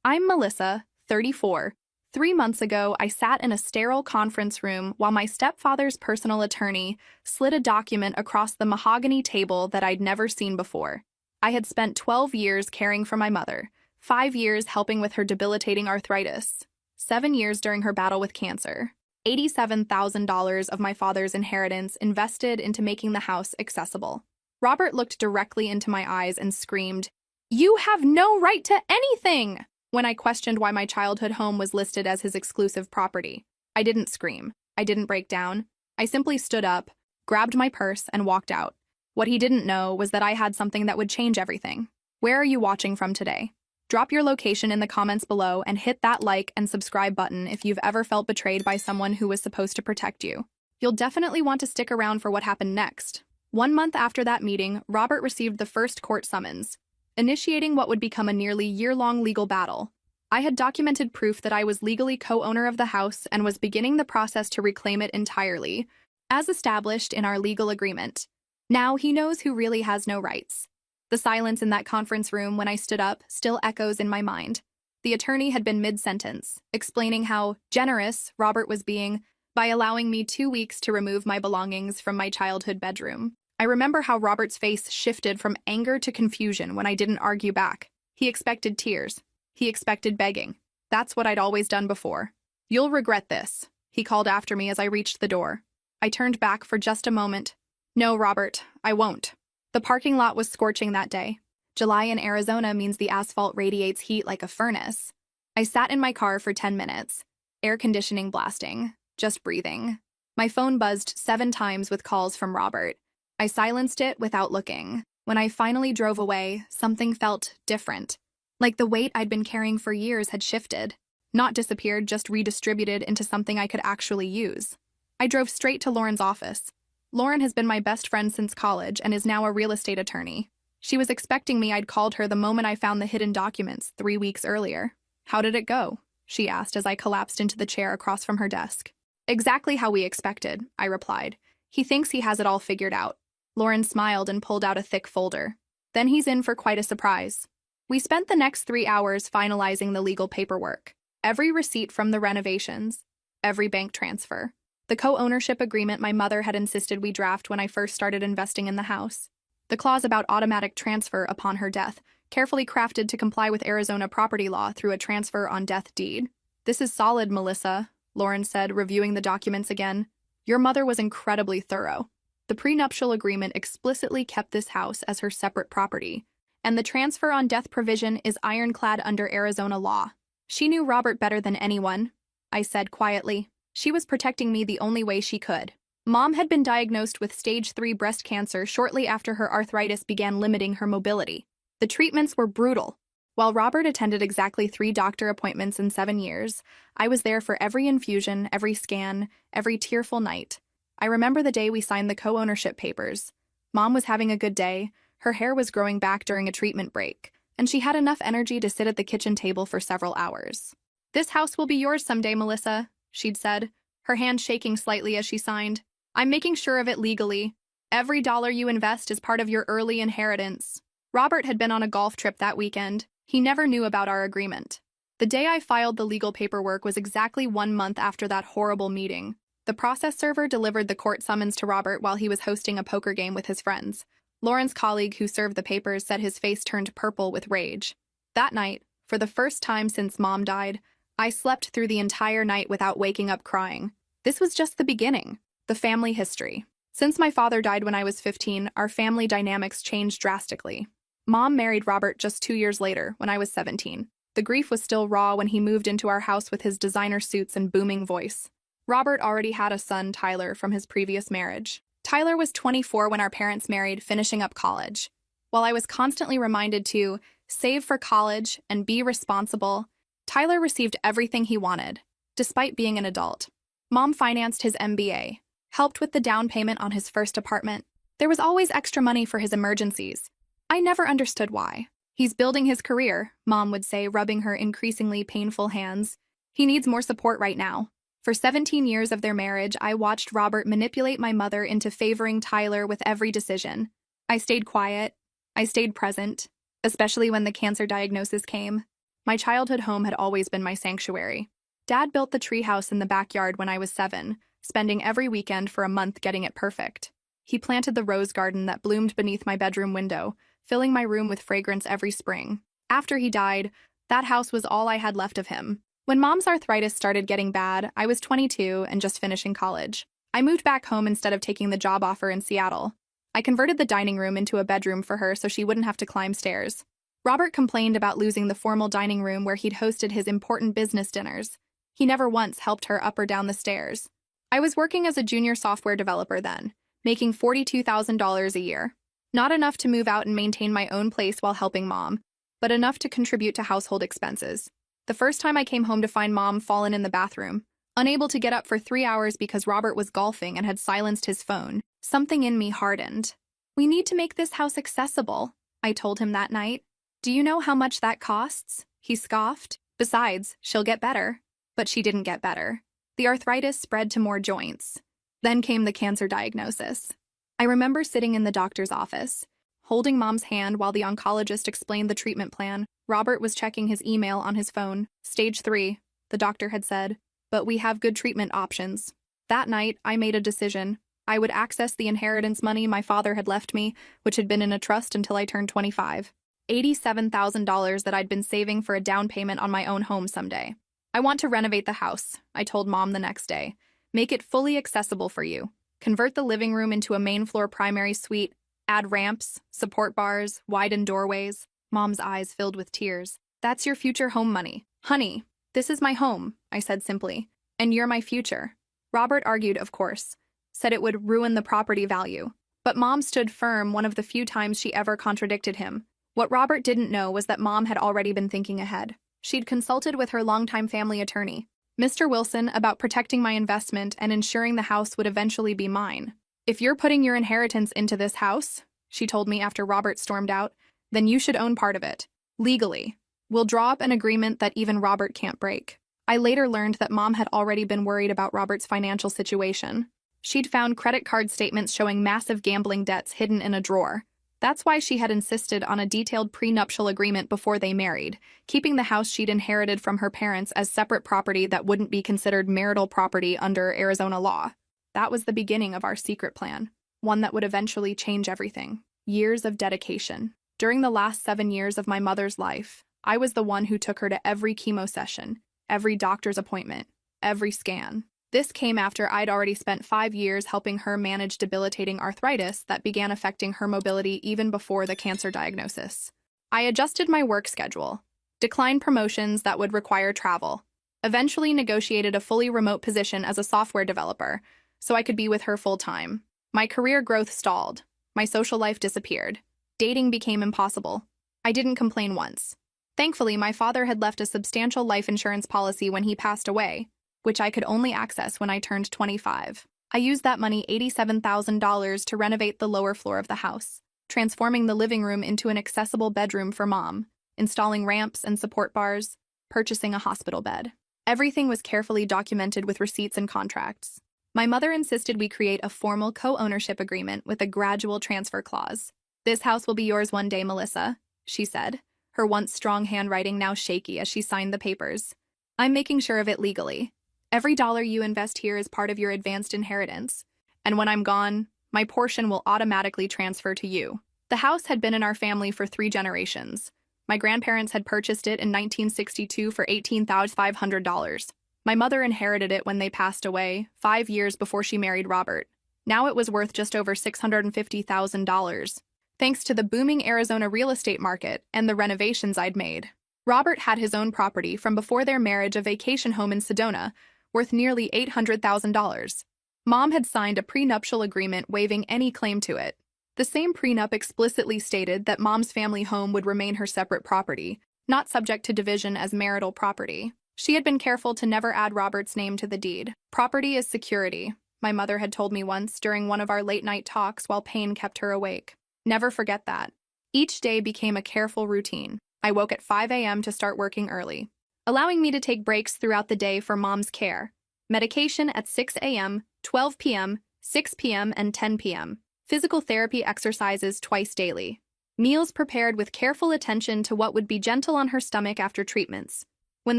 I'm Melissa, 34. 3 months ago, I sat in a sterile conference room while my stepfather's personal attorney slid a document across the mahogany table that I'd never seen before. I had spent 12 years caring for my mother, 5 years helping with her debilitating arthritis, 7 years during her battle with cancer, $87,000 of my father's inheritance invested into making the house accessible. Robert looked directly into my eyes and screamed, "You have no right to anything!" When I questioned why my childhood home was listed as his exclusive property. I didn't scream. I didn't break down. I simply stood up, grabbed my purse, and walked out. What he didn't know was that I had something that would change everything. Where are you watching from today? Drop your location in the comments below and hit that like and subscribe button if you've ever felt betrayed by someone who was supposed to protect you. You'll definitely want to stick around for what happened next. 1 month after that meeting, Robert received the first court summons, initiating what would become a nearly year-long legal battle. I had documented proof that I was legally co-owner of the house and was beginning the process to reclaim it entirely, as established in our legal agreement. Now he knows who really has no rights. The silence in that conference room when I stood up still echoes in my mind. The attorney had been mid-sentence, explaining how generous Robert was being by allowing me 2 weeks to remove my belongings from my childhood bedroom. I remember how Robert's face shifted from anger to confusion when I didn't argue back. He expected tears. He expected begging. That's what I'd always done before. "You'll regret this," he called after me as I reached the door. I turned back for just a moment. "No, Robert, I won't." The parking lot was scorching that day. July in Arizona means the asphalt radiates heat like a furnace. I sat in my car for 10 minutes, air conditioning blasting, just breathing. My phone buzzed 7 times with calls from Robert. I silenced it without looking. When I finally drove away, something felt different. Like the weight I'd been carrying for years had shifted. Not disappeared, just redistributed into something I could actually use. I drove straight to Lauren's office. Lauren has been my best friend since college and is now a real estate attorney. She was expecting me. I'd called her the moment I found the hidden documents 3 weeks earlier. "How did it go?" she asked as I collapsed into the chair across from her desk. "Exactly how we expected," I replied. "He thinks he has it all figured out." Lauren smiled and pulled out a thick folder. "Then he's in for quite a surprise." We spent the next 3 hours finalizing the legal paperwork. Every receipt from the renovations, every bank transfer, the co-ownership agreement my mother had insisted we draft when I first started investing in the house, the clause about automatic transfer upon her death, carefully crafted to comply with Arizona property law through a transfer on death deed. "This is solid, Melissa," Lauren said, reviewing the documents again. "Your mother was incredibly thorough. The prenuptial agreement explicitly kept this house as her separate property, and the transfer on death provision is ironclad under Arizona law." "She knew Robert better than anyone," I said quietly. "She was protecting me the only way she could." Mom had been diagnosed with stage 3 breast cancer shortly after her arthritis began limiting her mobility. The treatments were brutal. While Robert attended exactly 3 doctor appointments in 7 years, I was there for every infusion, every scan, every tearful night. I remember the day we signed the co-ownership papers. Mom was having a good day. Her hair was growing back during a treatment break, and she had enough energy to sit at the kitchen table for several hours. "This house will be yours someday, Melissa," she'd said, her hand shaking slightly as she signed. "I'm making sure of it legally. Every dollar you invest is part of your early inheritance." Robert had been on a golf trip that weekend. He never knew about our agreement. The day I filed the legal paperwork was exactly 1 month after that horrible meeting. The process server delivered the court summons to Robert while he was hosting a poker game with his friends. Lauren's colleague who served the papers said his face turned purple with rage. That night, for the first time since Mom died, I slept through the entire night without waking up crying. This was just the beginning. The family history. Since my father died when I was 15, our family dynamics changed drastically. Mom married Robert just 2 years later, when I was 17. The grief was still raw when he moved into our house with his designer suits and booming voice. Robert already had a son, Tyler, from his previous marriage. Tyler was 24 when our parents married, finishing up college. While I was constantly reminded to save for college and be responsible, Tyler received everything he wanted, despite being an adult. Mom financed his MBA, helped with the down payment on his first apartment. There was always extra money for his emergencies. I never understood why. "He's building his career," Mom would say, rubbing her increasingly painful hands. "He needs more support right now." For 17 years of their marriage, I watched Robert manipulate my mother into favoring Tyler with every decision. I stayed quiet. I stayed present, especially when the cancer diagnosis came. My childhood home had always been my sanctuary. Dad built the treehouse in the backyard when I was 7, spending every weekend for a month getting it perfect. He planted the rose garden that bloomed beneath my bedroom window, filling my room with fragrance every spring. After he died, that house was all I had left of him. When Mom's arthritis started getting bad, I was 22 and just finishing college. I moved back home instead of taking the job offer in Seattle. I converted the dining room into a bedroom for her so she wouldn't have to climb stairs. Robert complained about losing the formal dining room where he'd hosted his important business dinners. He never once helped her up or down the stairs. I was working as a junior software developer then, making $42,000 a year. Not enough to move out and maintain my own place while helping Mom, but enough to contribute to household expenses. The first time I came home to find Mom fallen in the bathroom, unable to get up for 3 hours because Robert was golfing and had silenced his phone, something in me hardened. "We need to make this house accessible," I told him that night. "Do you know how much that costs?" He scoffed. "Besides, she'll get better." But she didn't get better. The arthritis spread to more joints. Then came the cancer diagnosis. I remember sitting in the doctor's office, holding Mom's hand while the oncologist explained the treatment plan. Robert was checking his email on his phone. "Stage 3, the doctor had said, "but we have good treatment options." That night, I made a decision. I would access the inheritance money my father had left me, which had been in a trust until I turned 25. $87,000 that I'd been saving for a down payment on my own home someday. "I want to renovate the house," I told Mom the next day. "Make it fully accessible for you. Convert the living room into a main-floor primary suite. Add ramps, support bars, widen doorways." Mom's eyes filled with tears. "That's your future home money." "Honey, this is my home," I said simply. "And you're my future." Robert argued, of course. Said it would ruin the property value. But Mom stood firm, one of the few times she ever contradicted him. What Robert didn't know was that Mom had already been thinking ahead. She'd consulted with her longtime family attorney, Mr. Wilson, about protecting my investment and ensuring the house would eventually be mine. "If you're putting your inheritance into this house," she told me after Robert stormed out, "then you should own part of it. Legally. We'll draw up an agreement that even Robert can't break." I later learned that Mom had already been worried about Robert's financial situation. She'd found credit card statements showing massive gambling debts hidden in a drawer. That's why she had insisted on a detailed prenuptial agreement before they married, keeping the house she'd inherited from her parents as separate property that wouldn't be considered marital property under Arizona law. That was the beginning of our secret plan, one that would eventually change everything. Years of dedication. During the last 7 years of my mother's life, I was the one who took her to every chemo session, every doctor's appointment, every scan. This came after I'd already spent 5 years helping her manage debilitating arthritis that began affecting her mobility even before the cancer diagnosis. I adjusted my work schedule, declined promotions that would require travel, eventually negotiated a fully remote position as a software developer so I could be with her full-time. My career growth stalled. My social life disappeared. Dating became impossible. I didn't complain once. Thankfully, my father had left a substantial life insurance policy when he passed away, which I could only access when I turned 25. I used that money, $87,000, to renovate the lower floor of the house, transforming the living room into an accessible bedroom for Mom, installing ramps and support bars, purchasing a hospital bed. Everything was carefully documented with receipts and contracts. My mother insisted we create a formal co-ownership agreement with a gradual transfer clause. "This house will be yours one day, Melissa," she said, her once strong handwriting now shaky as she signed the papers. "I'm making sure of it legally. Every dollar you invest here is part of your advanced inheritance, and when I'm gone, my portion will automatically transfer to you." The house had been in our family for 3 generations. My grandparents had purchased it in 1962 for $18,500. My mother inherited it when they passed away, 5 years before she married Robert. Now it was worth just over $650,000, thanks to the booming Arizona real estate market and the renovations I'd made. Robert had his own property from before their marriage, a vacation home in Sedona, worth nearly $800,000. Mom had signed a prenuptial agreement waiving any claim to it. The same prenup explicitly stated that Mom's family home would remain her separate property, not subject to division as marital property. She had been careful to never add Robert's name to the deed. "Property is security," my mother had told me once during one of our late-night talks while pain kept her awake. Never forget that. Each day became a careful routine. I woke at 5 a.m. to start working early, allowing me to take breaks throughout the day for Mom's care. Medication at 6 a.m., 12 p.m., 6 p.m., and 10 p.m. Physical therapy exercises twice daily. Meals prepared with careful attention to what would be gentle on her stomach after treatments. When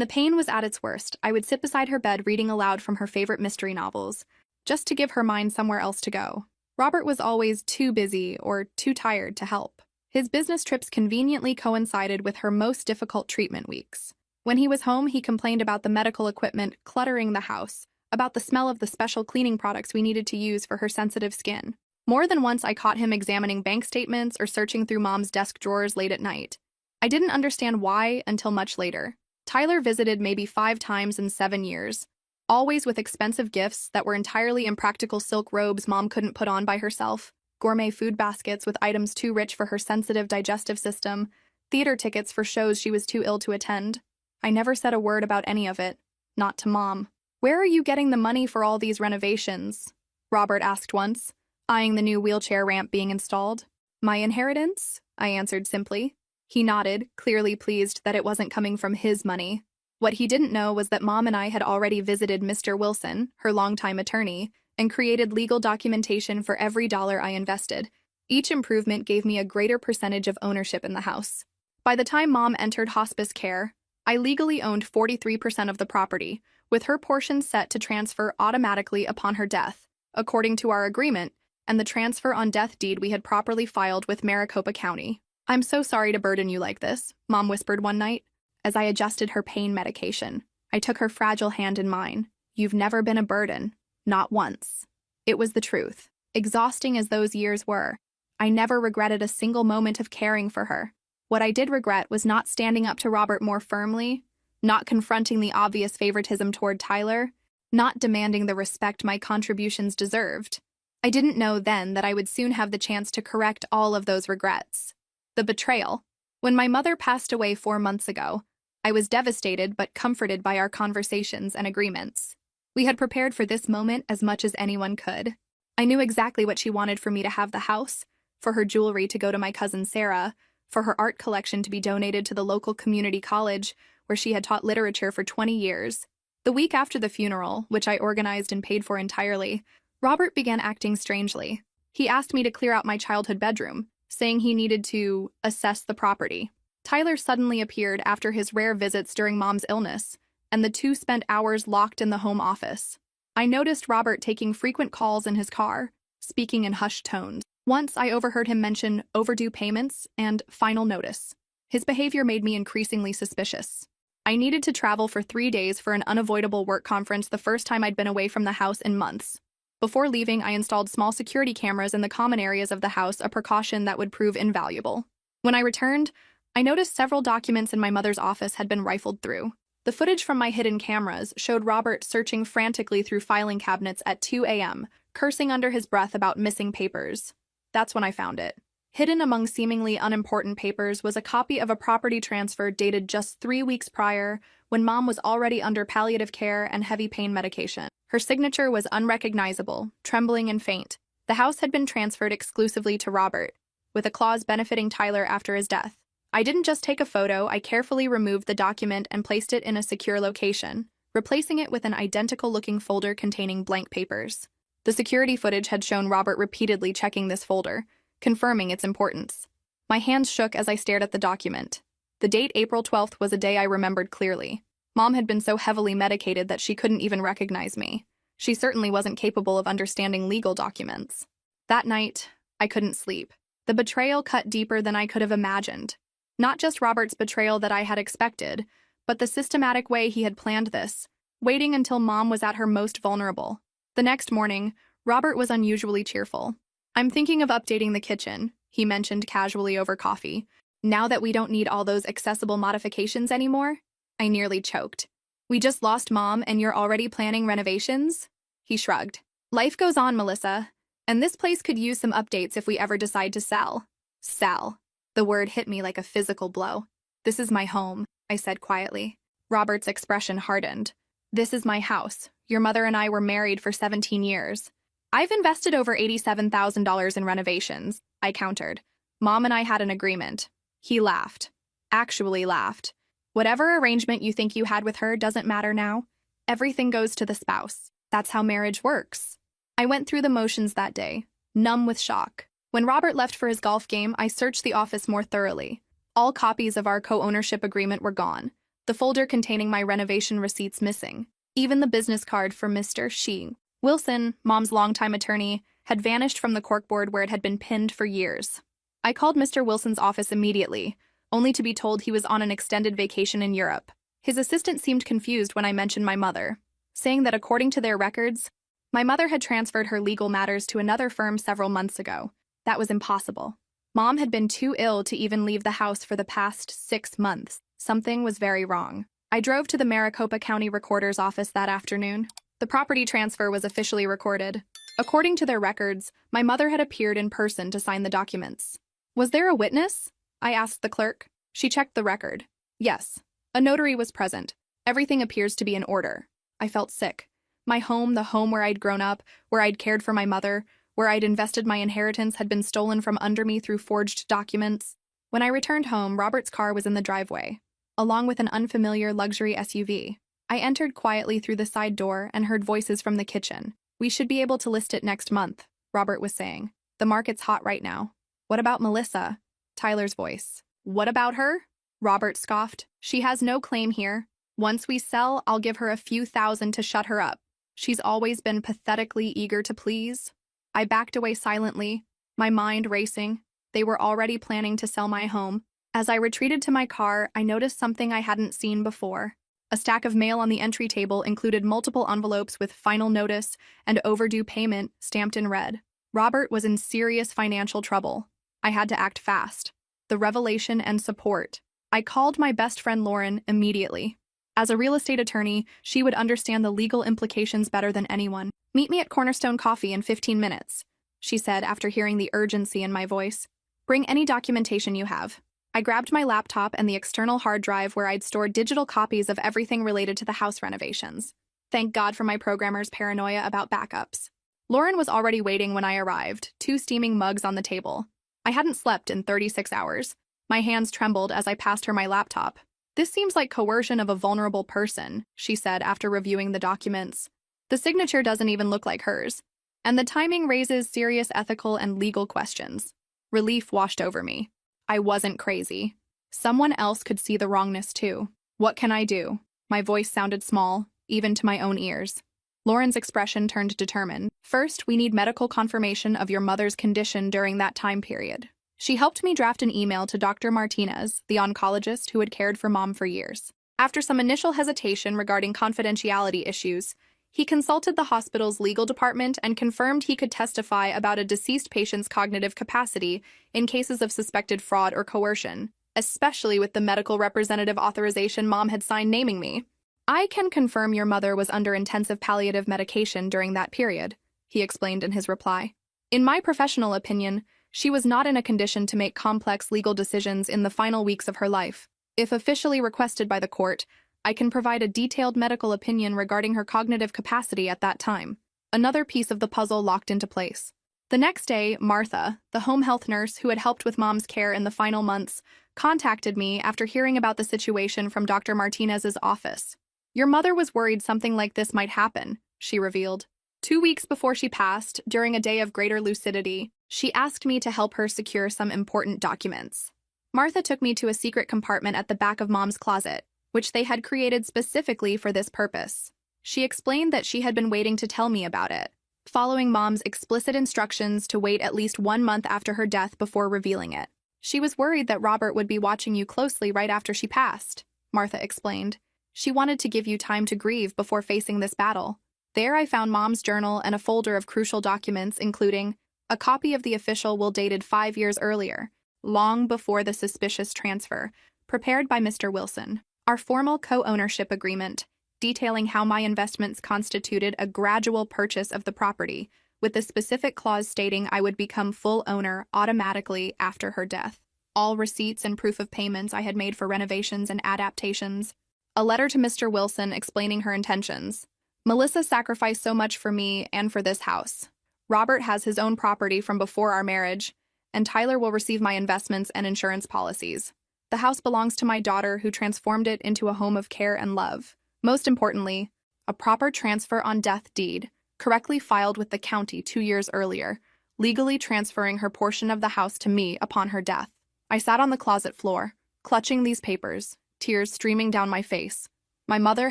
the pain was at its worst, I would sit beside her bed reading aloud from her favorite mystery novels, just to give her mind somewhere else to go. Robert was always too busy or too tired to help. His business trips conveniently coincided with her most difficult treatment weeks. When he was home, he complained about the medical equipment cluttering the house, about the smell of the special cleaning products we needed to use for her sensitive skin. More than once, I caught him examining bank statements or searching through Mom's desk drawers late at night. I didn't understand why until much later. Tyler visited maybe 5 times in 7 years, always with expensive gifts that were entirely impractical silk robes Mom couldn't put on by herself, gourmet food baskets with items too rich for her sensitive digestive system, theater tickets for shows she was too ill to attend. I never said a word about any of it, not to Mom. "Where are you getting the money for all these renovations?" Robert asked once, eyeing the new wheelchair ramp being installed. "My inheritance?" I answered simply. He nodded, clearly pleased that it wasn't coming from his money. What he didn't know was that Mom and I had already visited Mr. Wilson, her longtime attorney, and created legal documentation for every dollar I invested. Each improvement gave me a greater percentage of ownership in the house. By the time Mom entered hospice care, I legally owned 43% of the property, with her portion set to transfer automatically upon her death, according to our agreement, and the transfer on death deed we had properly filed with Maricopa County. "I'm so sorry to burden you like this," Mom whispered one night. As I adjusted her pain medication, I took her fragile hand in mine. "You've never been a burden. Not once." It was the truth. Exhausting as those years were, I never regretted a single moment of caring for her. What I did regret was not standing up to Robert more firmly, not confronting the obvious favoritism toward Tyler, not demanding the respect my contributions deserved. I didn't know then that I would soon have the chance to correct all of those regrets. The betrayal. When my mother passed away 4 months ago, I was devastated but comforted by our conversations and agreements. We had prepared for this moment as much as anyone could. I knew exactly what she wanted for me to have the house, for her jewelry to go to my cousin Sarah, for her art collection to be donated to the local community college where she had taught literature for 20 years. The week after the funeral, which I organized and paid for entirely, Robert began acting strangely. He asked me to clear out my childhood bedroom, saying he needed to assess the property. Tyler suddenly appeared after his rare visits during Mom's illness, and the two spent hours locked in the home office. I noticed Robert taking frequent calls in his car, speaking in hushed tones. Once I overheard him mention overdue payments and final notice. His behavior made me increasingly suspicious. I needed to travel for 3 days for an unavoidable work conference, the first time I'd been away from the house in months. Before leaving, I installed small security cameras in the common areas of the house, a precaution that would prove invaluable. When I returned, I noticed several documents in my mother's office had been rifled through. The footage from my hidden cameras showed Robert searching frantically through filing cabinets at 2 a.m., cursing under his breath about missing papers. That's when I found it. Hidden among seemingly unimportant papers was a copy of a property transfer dated just 3 weeks prior, when Mom was already under palliative care and heavy pain medication. Her signature was unrecognizable, trembling and faint. The house had been transferred exclusively to Robert, with a clause benefiting Tyler after his death. I didn't just take a photo, I carefully removed the document and placed it in a secure location, replacing it with an identical-looking folder containing blank papers. The security footage had shown Robert repeatedly checking this folder, confirming its importance. My hands shook as I stared at the document. The date April 12th was a day I remembered clearly. Mom had been so heavily medicated that she couldn't even recognize me. She certainly wasn't capable of understanding legal documents. That night, I couldn't sleep. The betrayal cut deeper than I could have imagined. Not just Robert's betrayal that I had expected, but the systematic way he had planned this, waiting until Mom was at her most vulnerable. The next morning, Robert was unusually cheerful. "I'm thinking of updating the kitchen," he mentioned casually over coffee. "Now that we don't need all those accessible modifications anymore." I nearly choked. "We just lost Mom and you're already planning renovations?" He shrugged. "Life goes on, Melissa, and this place could use some updates if we ever decide to sell." Sell. The word hit me like a physical blow. "This is my home," I said quietly. Robert's expression hardened. "This is my house. Your mother and I were married for 17 years. I've invested over $87,000 in renovations," I countered. "Mom and I had an agreement." He laughed. Actually laughed. "Whatever arrangement you think you had with her doesn't matter now. Everything goes to the spouse. That's how marriage works." I went through the motions that day, numb with shock. When Robert left for his golf game, I searched the office more thoroughly. All copies of our co-ownership agreement were gone, the folder containing my renovation receipts missing. Even the business card for Mr. Shi Wilson, Mom's longtime attorney, had vanished from the corkboard where it had been pinned for years. I called Mr. Wilson's office immediately, only to be told he was on an extended vacation in Europe. His assistant seemed confused when I mentioned my mother, saying that according to their records, my mother had transferred her legal matters to another firm several months ago. That was impossible. Mom had been too ill to even leave the house for the past 6 months. Something was very wrong. I drove to the Maricopa County Recorder's office that afternoon. The property transfer was officially recorded. According to their records, my mother had appeared in person to sign the documents. Was there a witness? I asked the clerk. She checked the record. Yes. A notary was present. Everything appears to be in order. I felt sick. My home, the home where I'd grown up, where I'd cared for my mother, where I'd invested my inheritance, had been stolen from under me through forged documents. When I returned home, Robert's car was in the driveway, along with an unfamiliar luxury SUV. I entered quietly through the side door and heard voices from the kitchen. We should be able to list it next month, Robert was saying. The market's hot right now. What about Melissa? Tyler's voice. What about her? Robert scoffed. She has no claim here. Once we sell, I'll give her a few thousand to shut her up. She's always been pathetically eager to please. I backed away silently, my mind racing. They were already planning to sell my home. As I retreated to my car, I noticed something I hadn't seen before. A stack of mail on the entry table included multiple envelopes with final notice and overdue payment stamped in red. Robert was in serious financial trouble. I had to act fast. The revelation and support. I called my best friend Lauren immediately. As a real estate attorney, she would understand the legal implications better than anyone. Meet me at Cornerstone Coffee in 15 minutes, she said after hearing the urgency in my voice. Bring any documentation you have. I grabbed my laptop and the external hard drive where I'd stored digital copies of everything related to the house renovations. Thank God for my programmer's paranoia about backups. Lauren was already waiting when I arrived, 2 steaming mugs on the table. I hadn't slept in 36 hours. My hands trembled as I passed her my laptop. This seems like coercion of a vulnerable person, she said after reviewing the documents. The signature doesn't even look like hers, and the timing raises serious ethical and legal questions. Relief washed over me. I wasn't crazy. Someone else could see the wrongness too. What can I do? My voice sounded small, even to my own ears. Lauren's expression turned determined. First, we need medical confirmation of your mother's condition during that time period. She helped me draft an email to Dr. Martinez, the oncologist who had cared for Mom for years. After some initial hesitation regarding confidentiality issues, he consulted the hospital's legal department and confirmed he could testify about a deceased patient's cognitive capacity in cases of suspected fraud or coercion, especially with the medical representative authorization Mom had signed naming me. I can confirm your mother was under intensive palliative medication during that period, he explained in his reply. In my professional opinion, she was not in a condition to make complex legal decisions in the final weeks of her life. If officially requested by the court, I can provide a detailed medical opinion regarding her cognitive capacity at that time. Another piece of the puzzle locked into place. The next day, Martha, the home health nurse who had helped with Mom's care in the final months, contacted me after hearing about the situation from Dr. Martinez's office. Your mother was worried something like this might happen, she revealed. 2 weeks before she passed, during a day of greater lucidity, she asked me to help her secure some important documents. Martha took me to a secret compartment at the back of Mom's closet, which they had created specifically for this purpose. She explained that she had been waiting to tell me about it, following Mom's explicit instructions to wait at least 1 month after her death before revealing it. She was worried that Robert would be watching you closely right after she passed, Martha explained. She wanted to give you time to grieve before facing this battle. There I found Mom's journal and a folder of crucial documents, including a copy of the official will dated 5 years earlier, long before the suspicious transfer, prepared by Mr. Wilson. Our formal co-ownership agreement, detailing how my investments constituted a gradual purchase of the property, with the specific clause stating I would become full owner automatically after her death. All receipts and proof of payments I had made for renovations and adaptations. A letter to Mr. Wilson explaining her intentions. Melissa sacrificed so much for me and for this house. Robert has his own property from before our marriage, and Tyler will receive my investments and insurance policies. The house belongs to my daughter, who transformed it into a home of care and love. Most importantly, a proper transfer on death deed, correctly filed with the county 2 years earlier, legally transferring her portion of the house to me upon her death. I sat on the closet floor, clutching these papers, tears streaming down my face. My mother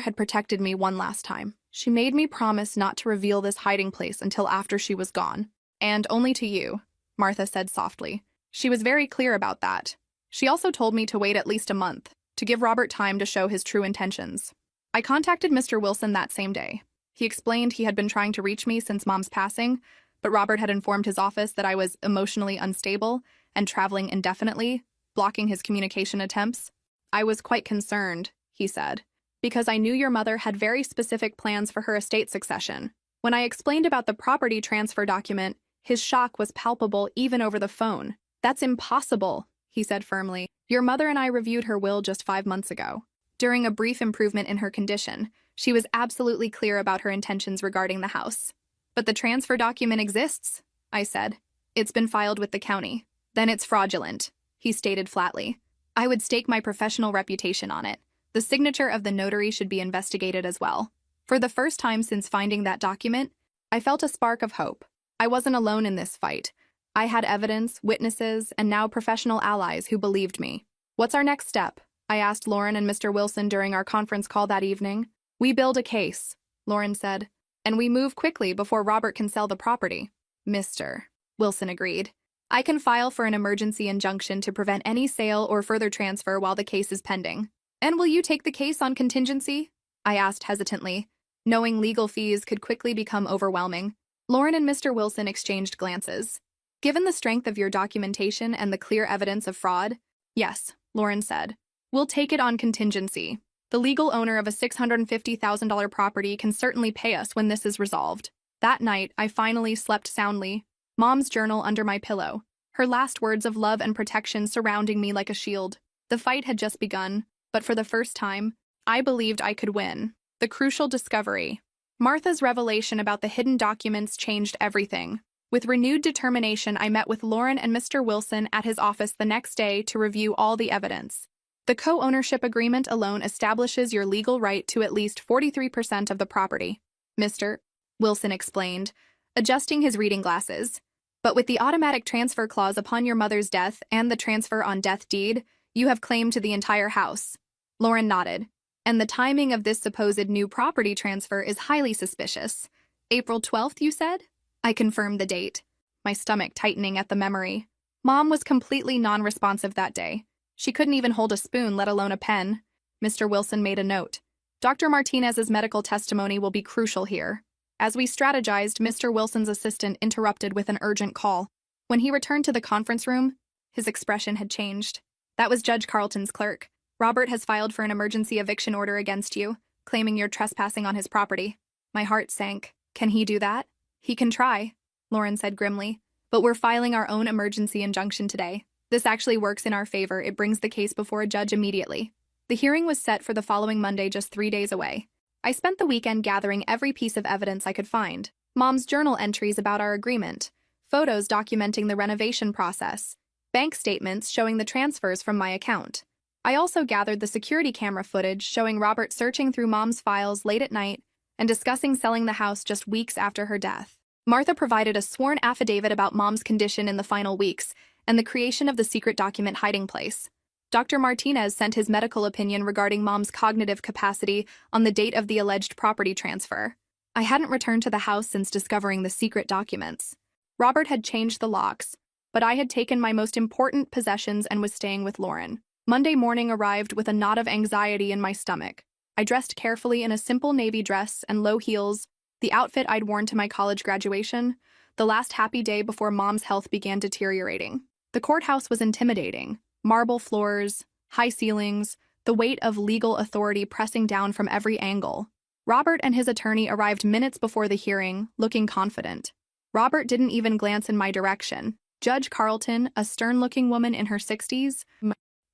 had protected me one last time. She made me promise not to reveal this hiding place until after she was gone. And only to you, Martha said softly. She was very clear about that. She also told me to wait at least a month, to give Robert time to show his true intentions. I contacted Mr. Wilson that same day. He explained he had been trying to reach me since Mom's passing, but Robert had informed his office that I was emotionally unstable and traveling indefinitely, blocking his communication attempts. I was quite concerned, he said, because I knew your mother had very specific plans for her estate succession. When I explained about the property transfer document, his shock was palpable even over the phone. That's impossible, he said firmly. Your mother and I reviewed her will just 5 months ago. During a brief improvement in her condition, she was absolutely clear about her intentions regarding the house. But the transfer document exists, I said. It's been filed with the county. Then it's fraudulent, he stated flatly. I would stake my professional reputation on it. The signature of the notary should be investigated as well. For the first time since finding that document, I felt a spark of hope. I wasn't alone in this fight. I had evidence, witnesses, and now professional allies who believed me. What's our next step? I asked Lauren and Mr. Wilson during our conference call that evening. We build a case, Lauren said, and we move quickly before Robert can sell the property. Mr. Wilson agreed. I can file for an emergency injunction to prevent any sale or further transfer while the case is pending. And will you take the case on contingency? I asked hesitantly, knowing legal fees could quickly become overwhelming. Lauren and Mr. Wilson exchanged glances. Given the strength of your documentation and the clear evidence of fraud, yes, Lauren said. We'll take it on contingency. The legal owner of a $650,000 property can certainly pay us when this is resolved. That night, I finally slept soundly, Mom's journal under my pillow, her last words of love and protection surrounding me like a shield. The fight had just begun, but for the first time, I believed I could win. The crucial discovery. Martha's revelation about the hidden documents changed everything. With renewed determination, I met with Lauren and Mr. Wilson at his office the next day to review all the evidence. The co-ownership agreement alone establishes your legal right to at least 43% of the property, Mr. Wilson explained, adjusting his reading glasses. But with the automatic transfer clause upon your mother's death and the transfer on death deed, you have claim to the entire house. Lauren nodded. And the timing of this supposed new property transfer is highly suspicious. April 12th, you said? I confirmed the date, my stomach tightening at the memory. Mom was completely non-responsive that day. She couldn't even hold a spoon, let alone a pen. Mr. Wilson made a note. Dr. Martinez's medical testimony will be crucial here. As we strategized, Mr. Wilson's assistant interrupted with an urgent call. When he returned to the conference room, his expression had changed. That was Judge Carlton's clerk. Robert has filed for an emergency eviction order against you, claiming you're trespassing on his property. My heart sank. Can he do that? He can try, Lauren said grimly. But we're filing our own emergency injunction today. This actually works in our favor. It brings the case before a judge immediately. The hearing was set for the following Monday, just 3 days away. I spent the weekend gathering every piece of evidence I could find. Mom's journal entries about our agreement, photos documenting the renovation process, bank statements showing the transfers from my account. I also gathered the security camera footage showing Robert searching through Mom's files late at night and discussing selling the house just weeks after her death. Martha provided a sworn affidavit about Mom's condition in the final weeks and the creation of the secret document hiding place. Dr. Martinez sent his medical opinion regarding Mom's cognitive capacity on the date of the alleged property transfer. I hadn't returned to the house since discovering the secret documents. Robert had changed the locks, but I had taken my most important possessions and was staying with Lauren. Monday morning arrived with a knot of anxiety in my stomach. I dressed carefully in a simple navy dress and low heels, the outfit I'd worn to my college graduation, the last happy day before Mom's health began deteriorating. The courthouse was intimidating. Marble floors, high ceilings, the weight of legal authority pressing down from every angle. Robert and his attorney arrived minutes before the hearing, looking confident. Robert didn't even glance in my direction. Judge Carlton, a stern-looking woman in her 60s,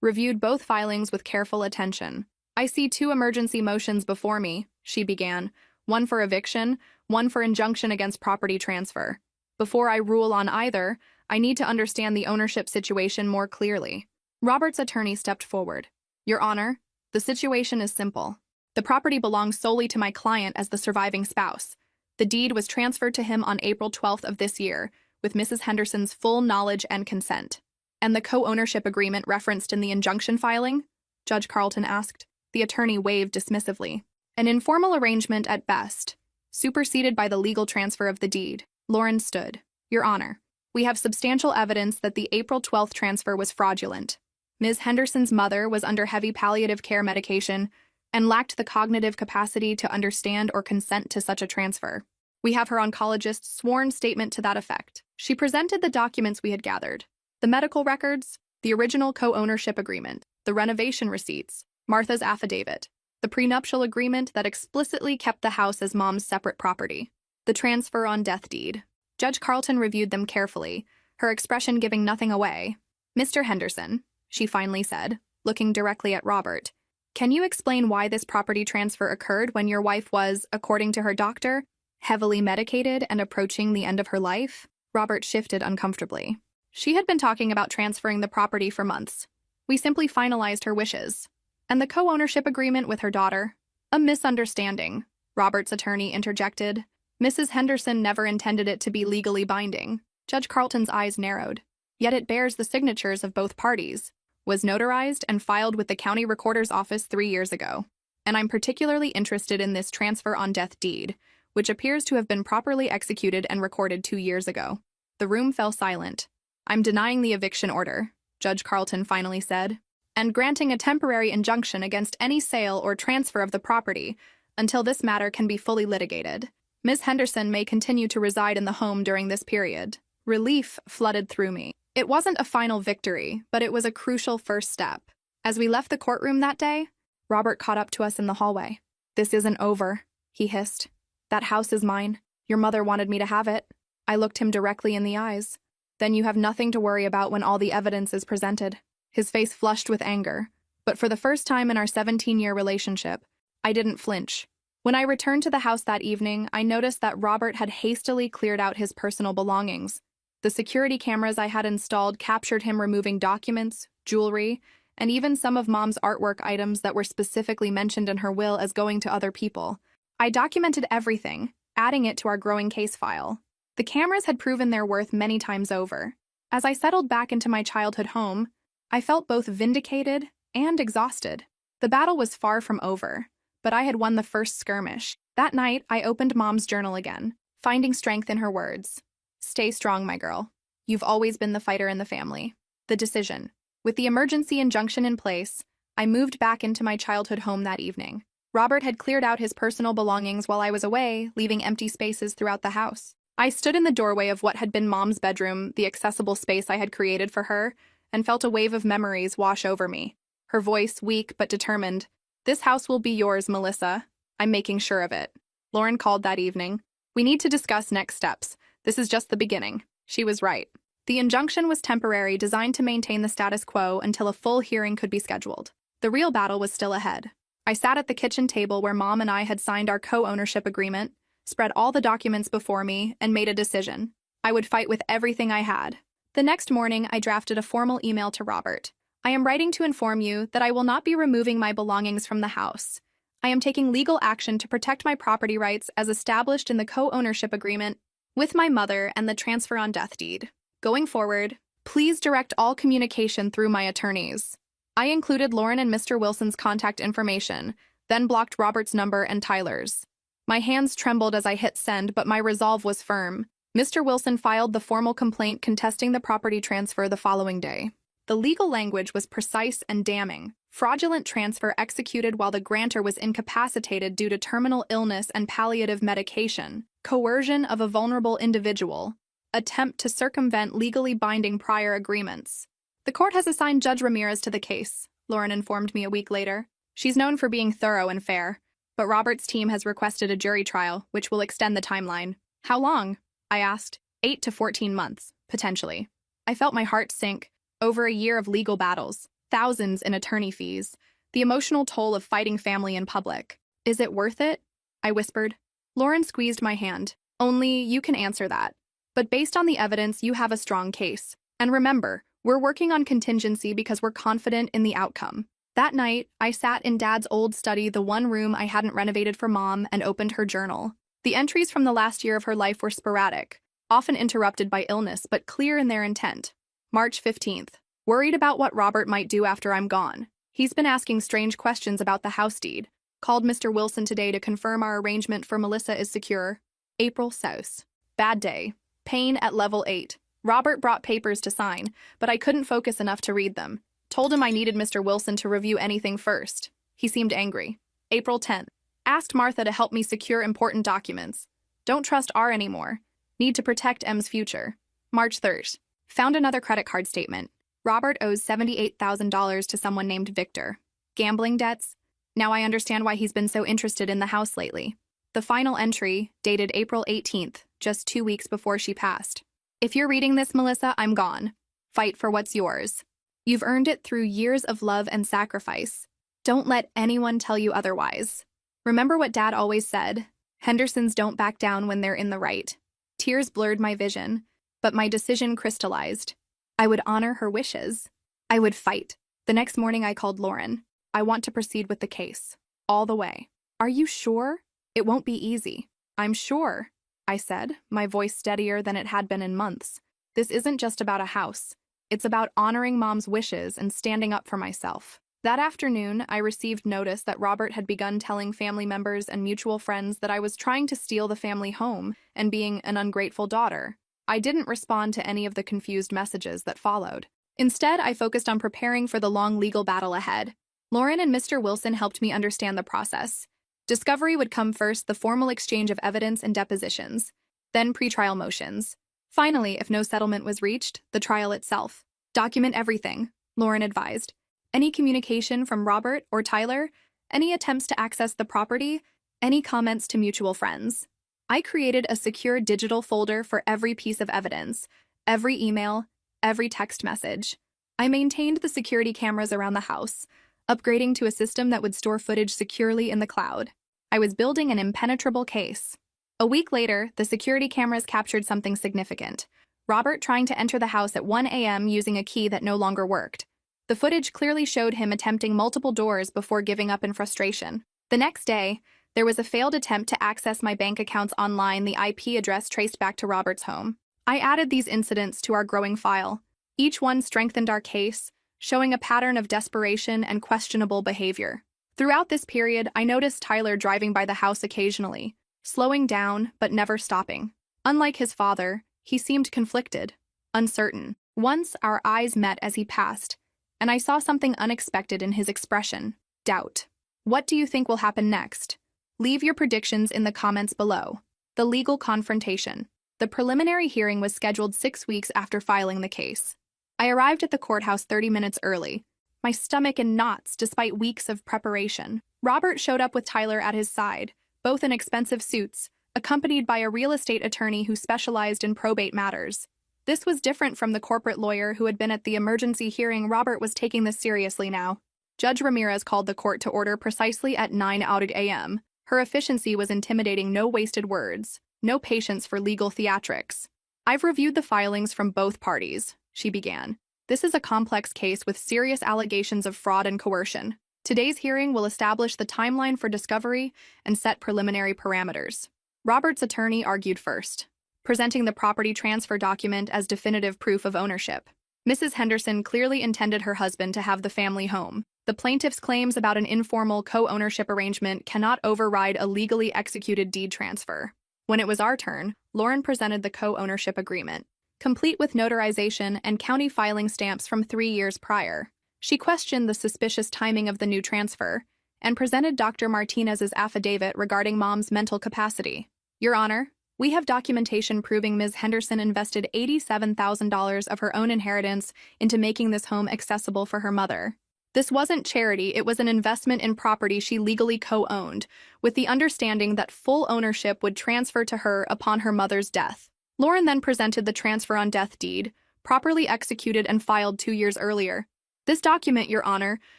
reviewed both filings with careful attention. I see 2 emergency motions before me, she began, one for eviction, one for injunction against property transfer. Before I rule on either, I need to understand the ownership situation more clearly. Robert's attorney stepped forward. Your Honor, the situation is simple. The property belongs solely to my client as the surviving spouse. The deed was transferred to him on April 12th of this year, with Mrs. Henderson's full knowledge and consent. And the co-ownership agreement referenced in the injunction filing? Judge Carlton asked. The attorney waved dismissively. An informal arrangement at best, superseded by the legal transfer of the deed. Lauren stood. Your Honor, we have substantial evidence that the April 12th transfer was fraudulent. Ms. Henderson's mother was under heavy palliative care medication and lacked the cognitive capacity to understand or consent to such a transfer. We have her oncologist's sworn statement to that effect. She presented the documents we had gathered. The medical records, the original co-ownership agreement, the renovation receipts, Martha's affidavit, the prenuptial agreement that explicitly kept the house as Mom's separate property, the transfer on death deed. Judge Carlton reviewed them carefully, her expression giving nothing away. Mr. Henderson, she finally said, looking directly at Robert, can you explain why this property transfer occurred when your wife was, according to her doctor, heavily medicated and approaching the end of her life? Robert shifted uncomfortably. She had been talking about transferring the property for months. We simply finalized her wishes. And the co-ownership agreement with her daughter? A misunderstanding, Robert's attorney interjected. Mrs. Henderson never intended it to be legally binding. Judge Carlton's eyes narrowed. Yet it bears the signatures of both parties, was notarized and filed with the county recorder's office 3 years ago. And I'm particularly interested in this transfer on death deed, which appears to have been properly executed and recorded 2 years ago. The room fell silent. I'm denying the eviction order, Judge Carlton finally said, and granting a temporary injunction against any sale or transfer of the property until this matter can be fully litigated. Ms. Henderson may continue to reside in the home during this period. Relief flooded through me. It wasn't a final victory, but it was a crucial first step. As we left the courtroom that day, Robert caught up to us in the hallway. This isn't over, he hissed. That house is mine. Your mother wanted me to have it. I looked him directly in the eyes. Then you have nothing to worry about when all the evidence is presented. His face flushed with anger, but for the first time in our 17-year relationship, I didn't flinch. When I returned to the house that evening, I noticed that Robert had hastily cleared out his personal belongings. The security cameras I had installed captured him removing documents, jewelry, and even some of Mom's artwork items that were specifically mentioned in her will as going to other people. I documented everything, adding it to our growing case file. The cameras had proven their worth many times over. As I settled back into my childhood home, I felt both vindicated and exhausted. The battle was far from over, but I had won the first skirmish. That night, I opened Mom's journal again, finding strength in her words. Stay strong, my girl. You've always been the fighter in the family. The decision. With the emergency injunction in place, I moved back into my childhood home that evening. Robert had cleared out his personal belongings while I was away, leaving empty spaces throughout the house. I stood in the doorway of what had been Mom's bedroom, the accessible space I had created for her, and felt a wave of memories wash over me. Her voice, weak but determined. This house will be yours, Melissa. I'm making sure of it. Lauren called that evening. We need to discuss next steps. This is just the beginning. She was right. The injunction was temporary, designed to maintain the status quo until a full hearing could be scheduled. The real battle was still ahead. I sat at the kitchen table where Mom and I had signed our co-ownership agreement, spread all the documents before me, and made a decision. I would fight with everything I had. The next morning, I drafted a formal email to Robert. I am writing to inform you that I will not be removing my belongings from the house. I am taking legal action to protect my property rights as established in the co-ownership agreement with my mother and the transfer on death deed. Going forward, please direct all communication through my attorneys. I included Lauren and Mr. Wilson's contact information, then blocked Robert's number and Tyler's. My hands trembled as I hit send, but my resolve was firm. Mr. Wilson filed the formal complaint contesting the property transfer the following day. The legal language was precise and damning. Fraudulent transfer executed while the grantor was incapacitated due to terminal illness and palliative medication. Coercion of a vulnerable individual. Attempt to circumvent legally binding prior agreements. The court has assigned Judge Ramirez to the case, Lauren informed me a week later. She's known for being thorough and fair, but Robert's team has requested a jury trial, which will extend the timeline. How long? I asked. 8 to 14 months, potentially. I felt my heart sink. Over a year of legal battles, thousands in attorney fees, the emotional toll of fighting family in public. Is it worth it? I whispered. Lauren squeezed my hand. Only you can answer that. But based on the evidence, you have a strong case. And remember, we're working on contingency because we're confident in the outcome. That night, I sat in Dad's old study, the one room I hadn't renovated for Mom, and opened her journal. The entries from the last year of her life were sporadic, often interrupted by illness but clear in their intent. March 15th. Worried about what Robert might do after I'm gone. He's been asking strange questions about the house deed. Called Mr. Wilson today to confirm our arrangement for Melissa is secure. April 6th. Bad day. Pain at level 8. Robert brought papers to sign, but I couldn't focus enough to read them. Told him I needed Mr. Wilson to review anything first. He seemed angry. April 10th. Asked Martha to help me secure important documents. Don't trust R anymore. Need to protect M's future. March 3rd. Found another credit card statement. Robert owes $78,000 to someone named Victor. Gambling debts? Now I understand why he's been so interested in the house lately. The final entry, dated April 18th, just 2 weeks before she passed. If you're reading this, Melissa, I'm gone. Fight for what's yours. You've earned it through years of love and sacrifice. Don't let anyone tell you otherwise. Remember what Dad always said, Hendersons don't back down when they're in the right. Tears blurred my vision, but my decision crystallized. I would honor her wishes. I would fight. The next morning I called Lauren. I want to proceed with the case. All the way. Are you sure? It won't be easy. I'm sure, I said, my voice steadier than it had been in months. This isn't just about a house. It's about honoring Mom's wishes and standing up for myself. That afternoon, I received notice that Robert had begun telling family members and mutual friends that I was trying to steal the family home and being an ungrateful daughter. I didn't respond to any of the confused messages that followed. Instead, I focused on preparing for the long legal battle ahead. Lauren and Mr. Wilson helped me understand the process. Discovery would come first, the formal exchange of evidence and depositions, then pretrial motions. Finally, if no settlement was reached, the trial itself. Document everything, Lauren advised. Any communication from Robert or Tyler, any attempts to access the property, any comments to mutual friends. I created a secure digital folder for every piece of evidence, every email, every text message. I maintained the security cameras around the house, upgrading to a system that would store footage securely in the cloud. I was building an impenetrable case. A week later, the security cameras captured something significant. Robert trying to enter the house at 1 a.m. using a key that no longer worked. The footage clearly showed him attempting multiple doors before giving up in frustration. The next day, there was a failed attempt to access my bank accounts online, the IP address traced back to Robert's home. I added these incidents to our growing file. Each one strengthened our case, showing a pattern of desperation and questionable behavior. Throughout this period, I noticed Tyler driving by the house occasionally, slowing down but never stopping. Unlike his father, he seemed conflicted, uncertain. Once our eyes met as he passed, and I saw something unexpected in his expression: doubt. What do you think will happen next? Leave your predictions in the comments below. The legal confrontation. The preliminary hearing was scheduled 6 weeks after filing the case. I arrived at the courthouse 30 minutes early, my stomach in knots despite weeks of preparation. Robert showed up with Tyler at his side, both in expensive suits, accompanied by a real estate attorney who specialized in probate matters. This was different from the corporate lawyer who had been at the emergency hearing. Robert was taking this seriously now. Judge Ramirez called the court to order precisely at 9 a.m. Her efficiency was intimidating. No wasted words, no patience for legal theatrics. I've reviewed the filings from both parties, she began. This is a complex case with serious allegations of fraud and coercion. Today's hearing will establish the timeline for discovery and set preliminary parameters. Robert's attorney argued first, presenting the property transfer document as definitive proof of ownership. Mrs. Henderson clearly intended her husband to have the family home. The plaintiff's claims about an informal co-ownership arrangement cannot override a legally executed deed transfer. When it was our turn, Lauren presented the co-ownership agreement, complete with notarization and county filing stamps from 3 years prior. She questioned the suspicious timing of the new transfer and presented Dr. Martinez's affidavit regarding Mom's mental capacity. Your Honor, we have documentation proving Ms. Henderson invested $87,000 of her own inheritance into making this home accessible for her mother. This wasn't charity, it was an investment in property she legally co-owned, with the understanding that full ownership would transfer to her upon her mother's death. Lauren then presented the transfer on death deed, properly executed and filed 2 years earlier. This document, Your Honor,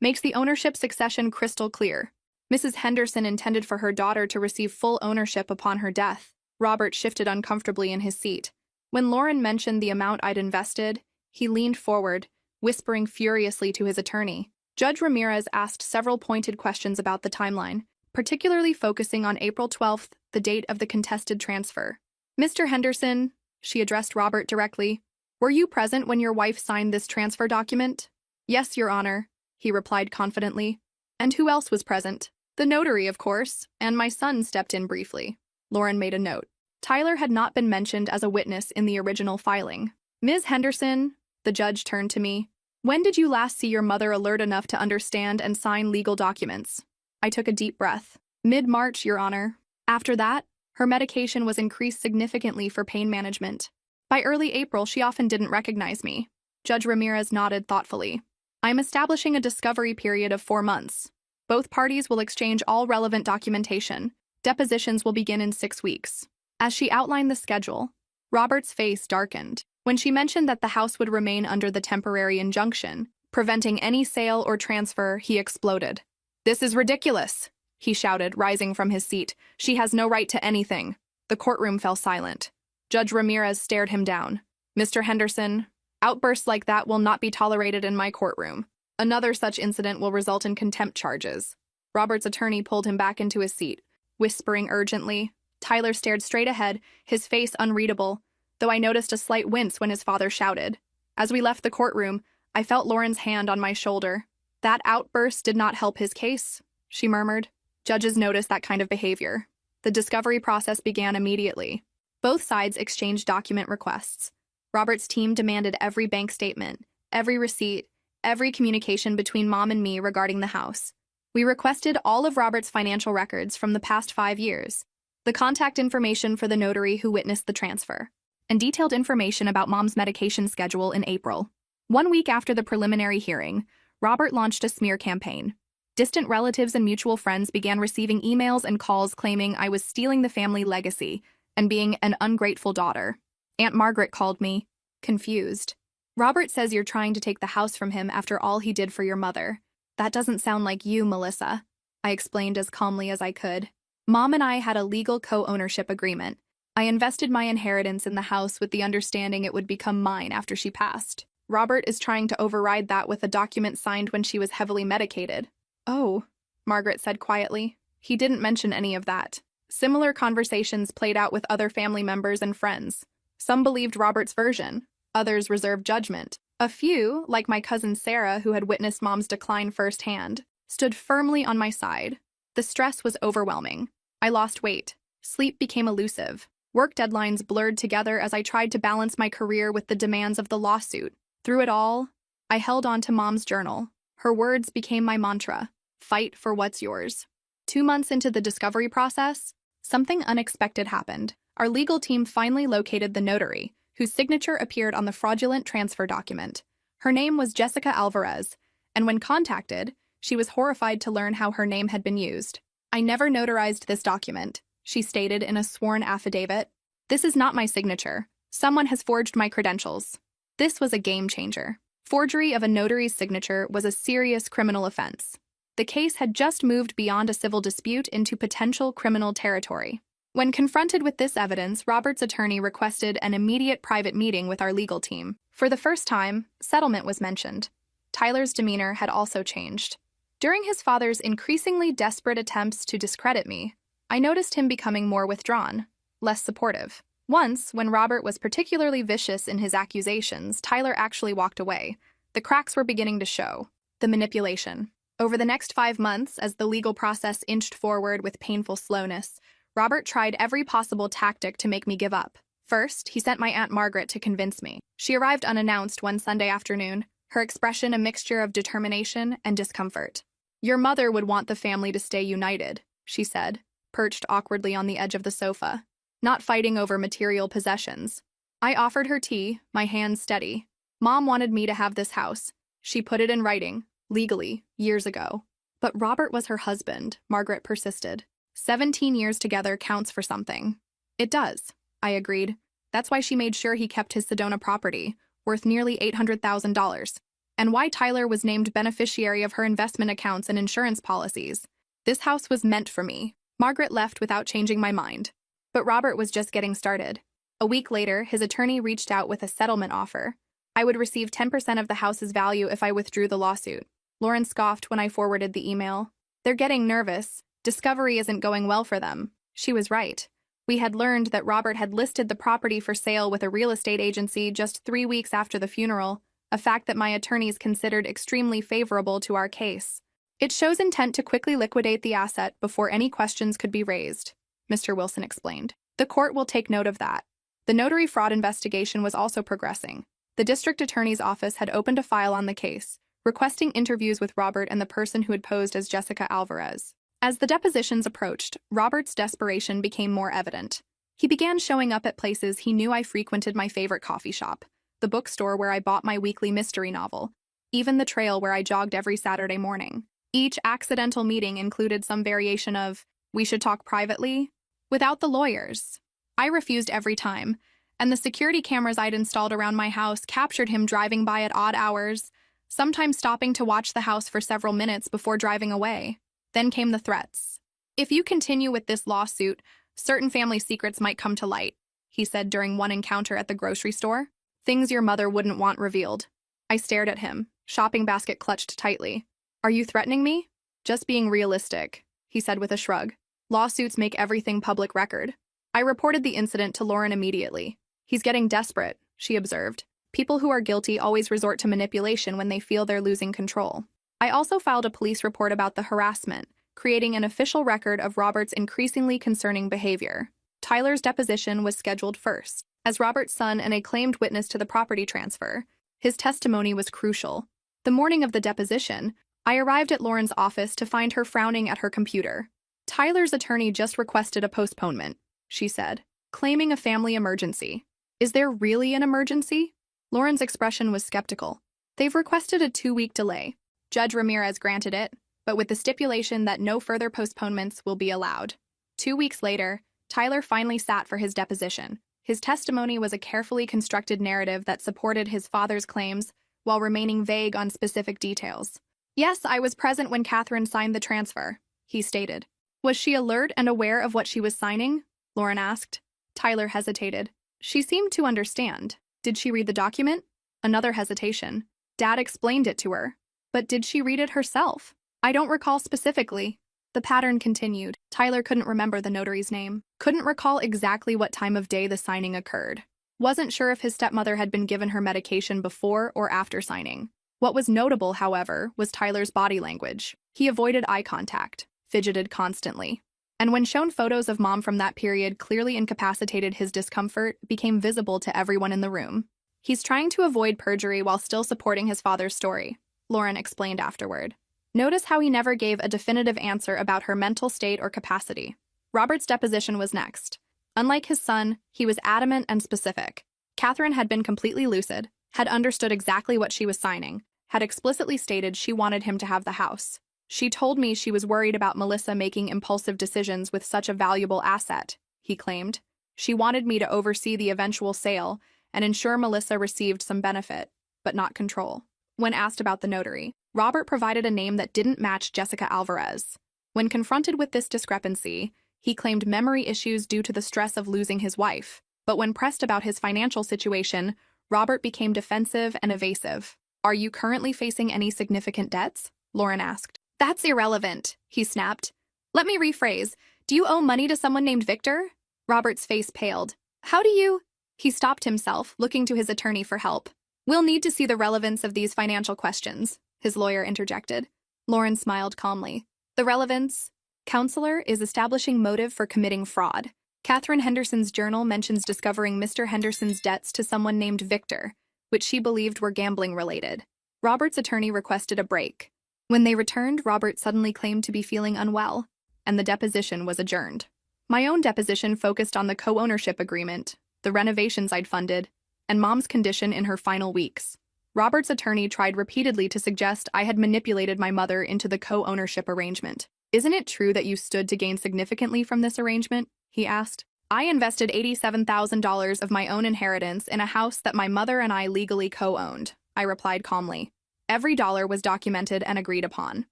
makes the ownership succession crystal clear. Mrs. Henderson intended for her daughter to receive full ownership upon her death. Robert shifted uncomfortably in his seat. When Lauren mentioned the amount I'd invested, he leaned forward, whispering furiously to his attorney. Judge Ramirez asked several pointed questions about the timeline, particularly focusing on April 12th, the date of the contested transfer. Mr. Henderson, She addressed Robert directly. Were you present when your wife signed this transfer document? Yes, Your Honor, he replied confidently. And who else was present? The notary, of course, and my son stepped in briefly. Lauren made a note. Tyler had not been mentioned as a witness in the original filing. Ms. Henderson, the judge turned to me. When did you last see your mother alert enough to understand and sign legal documents? I took a deep breath. Mid-March, Your Honor. After that, her medication was increased significantly for pain management. By early April, she often didn't recognize me. Judge Ramirez nodded thoughtfully. I am establishing a discovery period of 4 months. Both parties will exchange all relevant documentation. Depositions will begin in 6 weeks. As she outlined the schedule, Robert's face darkened. When she mentioned that the house would remain under the temporary injunction, preventing any sale or transfer, he exploded. This is ridiculous, he shouted, rising from his seat. She has no right to anything. The courtroom fell silent. Judge Ramirez stared him down. Mr. Henderson, outbursts like that will not be tolerated in my courtroom. Another such incident will result in contempt charges. Robert's attorney pulled him back into his seat, whispering urgently. Tyler stared straight ahead, his face unreadable, though I noticed a slight wince when his father shouted. As we left the courtroom, I felt Lauren's hand on my shoulder. That outburst did not help his case, she murmured. Judges notice that kind of behavior. The discovery process began immediately. Both sides exchanged document requests. Robert's team demanded every bank statement, every receipt, every communication between Mom and me regarding the house. We requested all of Robert's financial records from the past 5 years, the contact information for the notary who witnessed the transfer, and detailed information about Mom's medication schedule in April. 1 week after the preliminary hearing, Robert launched a smear campaign. Distant relatives and mutual friends began receiving emails and calls claiming I was stealing the family legacy and being an ungrateful daughter. Aunt Margaret called me, confused. Robert says you're trying to take the house from him after all he did for your mother. That doesn't sound like you, Melissa, I explained as calmly as I could. Mom and I had a legal co-ownership agreement. I invested my inheritance in the house with the understanding it would become mine after she passed. Robert is trying to override that with a document signed when she was heavily medicated. Oh, Margaret said quietly. He didn't mention any of that. Similar conversations played out with other family members and friends. Some believed Robert's version. Others reserved judgment. A few, like my cousin Sarah, who had witnessed Mom's decline firsthand, stood firmly on my side. The stress was overwhelming. I lost weight. Sleep became elusive. Work deadlines blurred together as I tried to balance my career with the demands of the lawsuit. Through it all, I held on to Mom's journal. Her words became my mantra. Fight for what's yours. 2 months into the discovery process, something unexpected happened. Our legal team finally located the notary, whose signature appeared on the fraudulent transfer document. Her name was Jessica Alvarez, and when contacted, she was horrified to learn how her name had been used. I never notarized this document, she stated in a sworn affidavit. This is not my signature. Someone has forged my credentials. This was a game changer. Forgery of a notary's signature was a serious criminal offense. The case had just moved beyond a civil dispute into potential criminal territory. When confronted with this evidence, Robert's attorney requested an immediate private meeting with our legal team. For the first time, settlement was mentioned. Tyler's demeanor had also changed. During his father's increasingly desperate attempts to discredit me, I noticed him becoming more withdrawn, less supportive. Once, when Robert was particularly vicious in his accusations, Tyler actually walked away. The cracks were beginning to show. The manipulation. Over the next 5 months, as the legal process inched forward with painful slowness, Robert tried every possible tactic to make me give up. First, he sent my Aunt Margaret to convince me. She arrived unannounced one Sunday afternoon, her expression a mixture of determination and discomfort. Your mother would want the family to stay united, she said, perched awkwardly on the edge of the sofa, not fighting over material possessions. I offered her tea, my hands steady. Mom wanted me to have this house. She put it in writing, legally, years ago. But Robert was her husband, Margaret persisted. 17 years together counts for something. It does, I agreed. That's why she made sure he kept his Sedona property, worth nearly $800,000, and why Tyler was named beneficiary of her investment accounts and insurance policies. This house was meant for me. Margaret left without changing my mind. But Robert was just getting started. A week later, his attorney reached out with a settlement offer. I would receive 10% of the house's value if I withdrew the lawsuit. Lauren scoffed when I forwarded the email. They're getting nervous. Discovery isn't going well for them. She was right. We had learned that Robert had listed the property for sale with a real estate agency just 3 weeks after the funeral, a fact that my attorneys considered extremely favorable to our case. It shows intent to quickly liquidate the asset before any questions could be raised, Mr. Wilson explained. The court will take note of that. The notary fraud investigation was also progressing. The district attorney's office had opened a file on the case, requesting interviews with Robert and the person who had posed as Jessica Alvarez. As the depositions approached, Robert's desperation became more evident. He began showing up at places he knew I frequented: my favorite coffee shop, the bookstore where I bought my weekly mystery novel, even the trail where I jogged every Saturday morning. Each accidental meeting included some variation of, "We should talk privately," without the lawyers. I refused every time, and the security cameras I'd installed around my house captured him driving by at odd hours, sometimes stopping to watch the house for several minutes before driving away. Then came the threats. "If you continue with this lawsuit, certain family secrets might come to light," he said during one encounter at the grocery store. "Things your mother wouldn't want revealed." I stared at him, shopping basket clutched tightly. "Are you threatening me?" "Just being realistic," he said with a shrug. "Lawsuits make everything public record." I reported the incident to Lauren immediately. "He's getting desperate," she observed. "People who are guilty always resort to manipulation when they feel they're losing control." I also filed a police report about the harassment, creating an official record of Robert's increasingly concerning behavior. Tyler's deposition was scheduled first. As Robert's son and a claimed witness to the property transfer, his testimony was crucial. The morning of the deposition, I arrived at Lauren's office to find her frowning at her computer. "Tyler's attorney just requested a postponement," she said, claiming a family emergency. "Is there really an emergency?" Lauren's expression was skeptical. "They've requested a 2-week delay. Judge Ramirez granted it, but with the stipulation that no further postponements will be allowed." 2 weeks later, Tyler finally sat for his deposition. His testimony was a carefully constructed narrative that supported his father's claims while remaining vague on specific details. "Yes, I was present when Catherine signed the transfer," he stated. "Was she alert and aware of what she was signing?" Lauren asked. Tyler hesitated. "She seemed to understand." "Did she read the document?" Another hesitation. "Dad explained it to her." "But did she read it herself?" "I don't recall specifically." The pattern continued. Tyler couldn't remember the notary's name, couldn't recall exactly what time of day the signing occurred, wasn't sure if his stepmother had been given her medication before or after signing. What was notable, however, was Tyler's body language. He avoided eye contact, fidgeted constantly, and when shown photos of Mom from that period clearly incapacitated, his discomfort became visible to everyone in the room. "He's trying to avoid perjury while still supporting his father's story," Lauren explained afterward. "Notice how he never gave a definitive answer about her mental state or capacity." Robert's deposition was next. Unlike his son, he was adamant and specific. Catherine had been completely lucid, had understood exactly what she was signing, had explicitly stated she wanted him to have the house. "She told me she was worried about Melissa making impulsive decisions with such a valuable asset," he claimed. "She wanted me to oversee the eventual sale and ensure Melissa received some benefit, but not control." When asked about the notary, Robert provided a name that didn't match Jessica Alvarez. When confronted with this discrepancy, he claimed memory issues due to the stress of losing his wife. But when pressed about his financial situation, Robert became defensive and evasive. "Are you currently facing any significant debts?" Lauren asked. "That's irrelevant," he snapped. "Let me rephrase. Do you owe money to someone named Victor?" Robert's face paled. "How do you—" He stopped himself, looking to his attorney for help. "We'll need to see the relevance of these financial questions," his lawyer interjected. Lauren smiled calmly. "The relevance, counselor, is establishing motive for committing fraud. Catherine Henderson's journal mentions discovering Mr. Henderson's debts to someone named Victor, which she believed were gambling-related." Robert's attorney requested a break. When they returned, Robert suddenly claimed to be feeling unwell, and the deposition was adjourned. My own deposition focused on the co-ownership agreement, the renovations I'd funded, and Mom's condition in her final weeks. Robert's attorney tried repeatedly to suggest I had manipulated my mother into the co-ownership arrangement. "Isn't it true that you stood to gain significantly from this arrangement?" he asked. "I invested $87,000 of my own inheritance in a house that my mother and I legally co-owned," I replied calmly. "Every dollar was documented and agreed upon."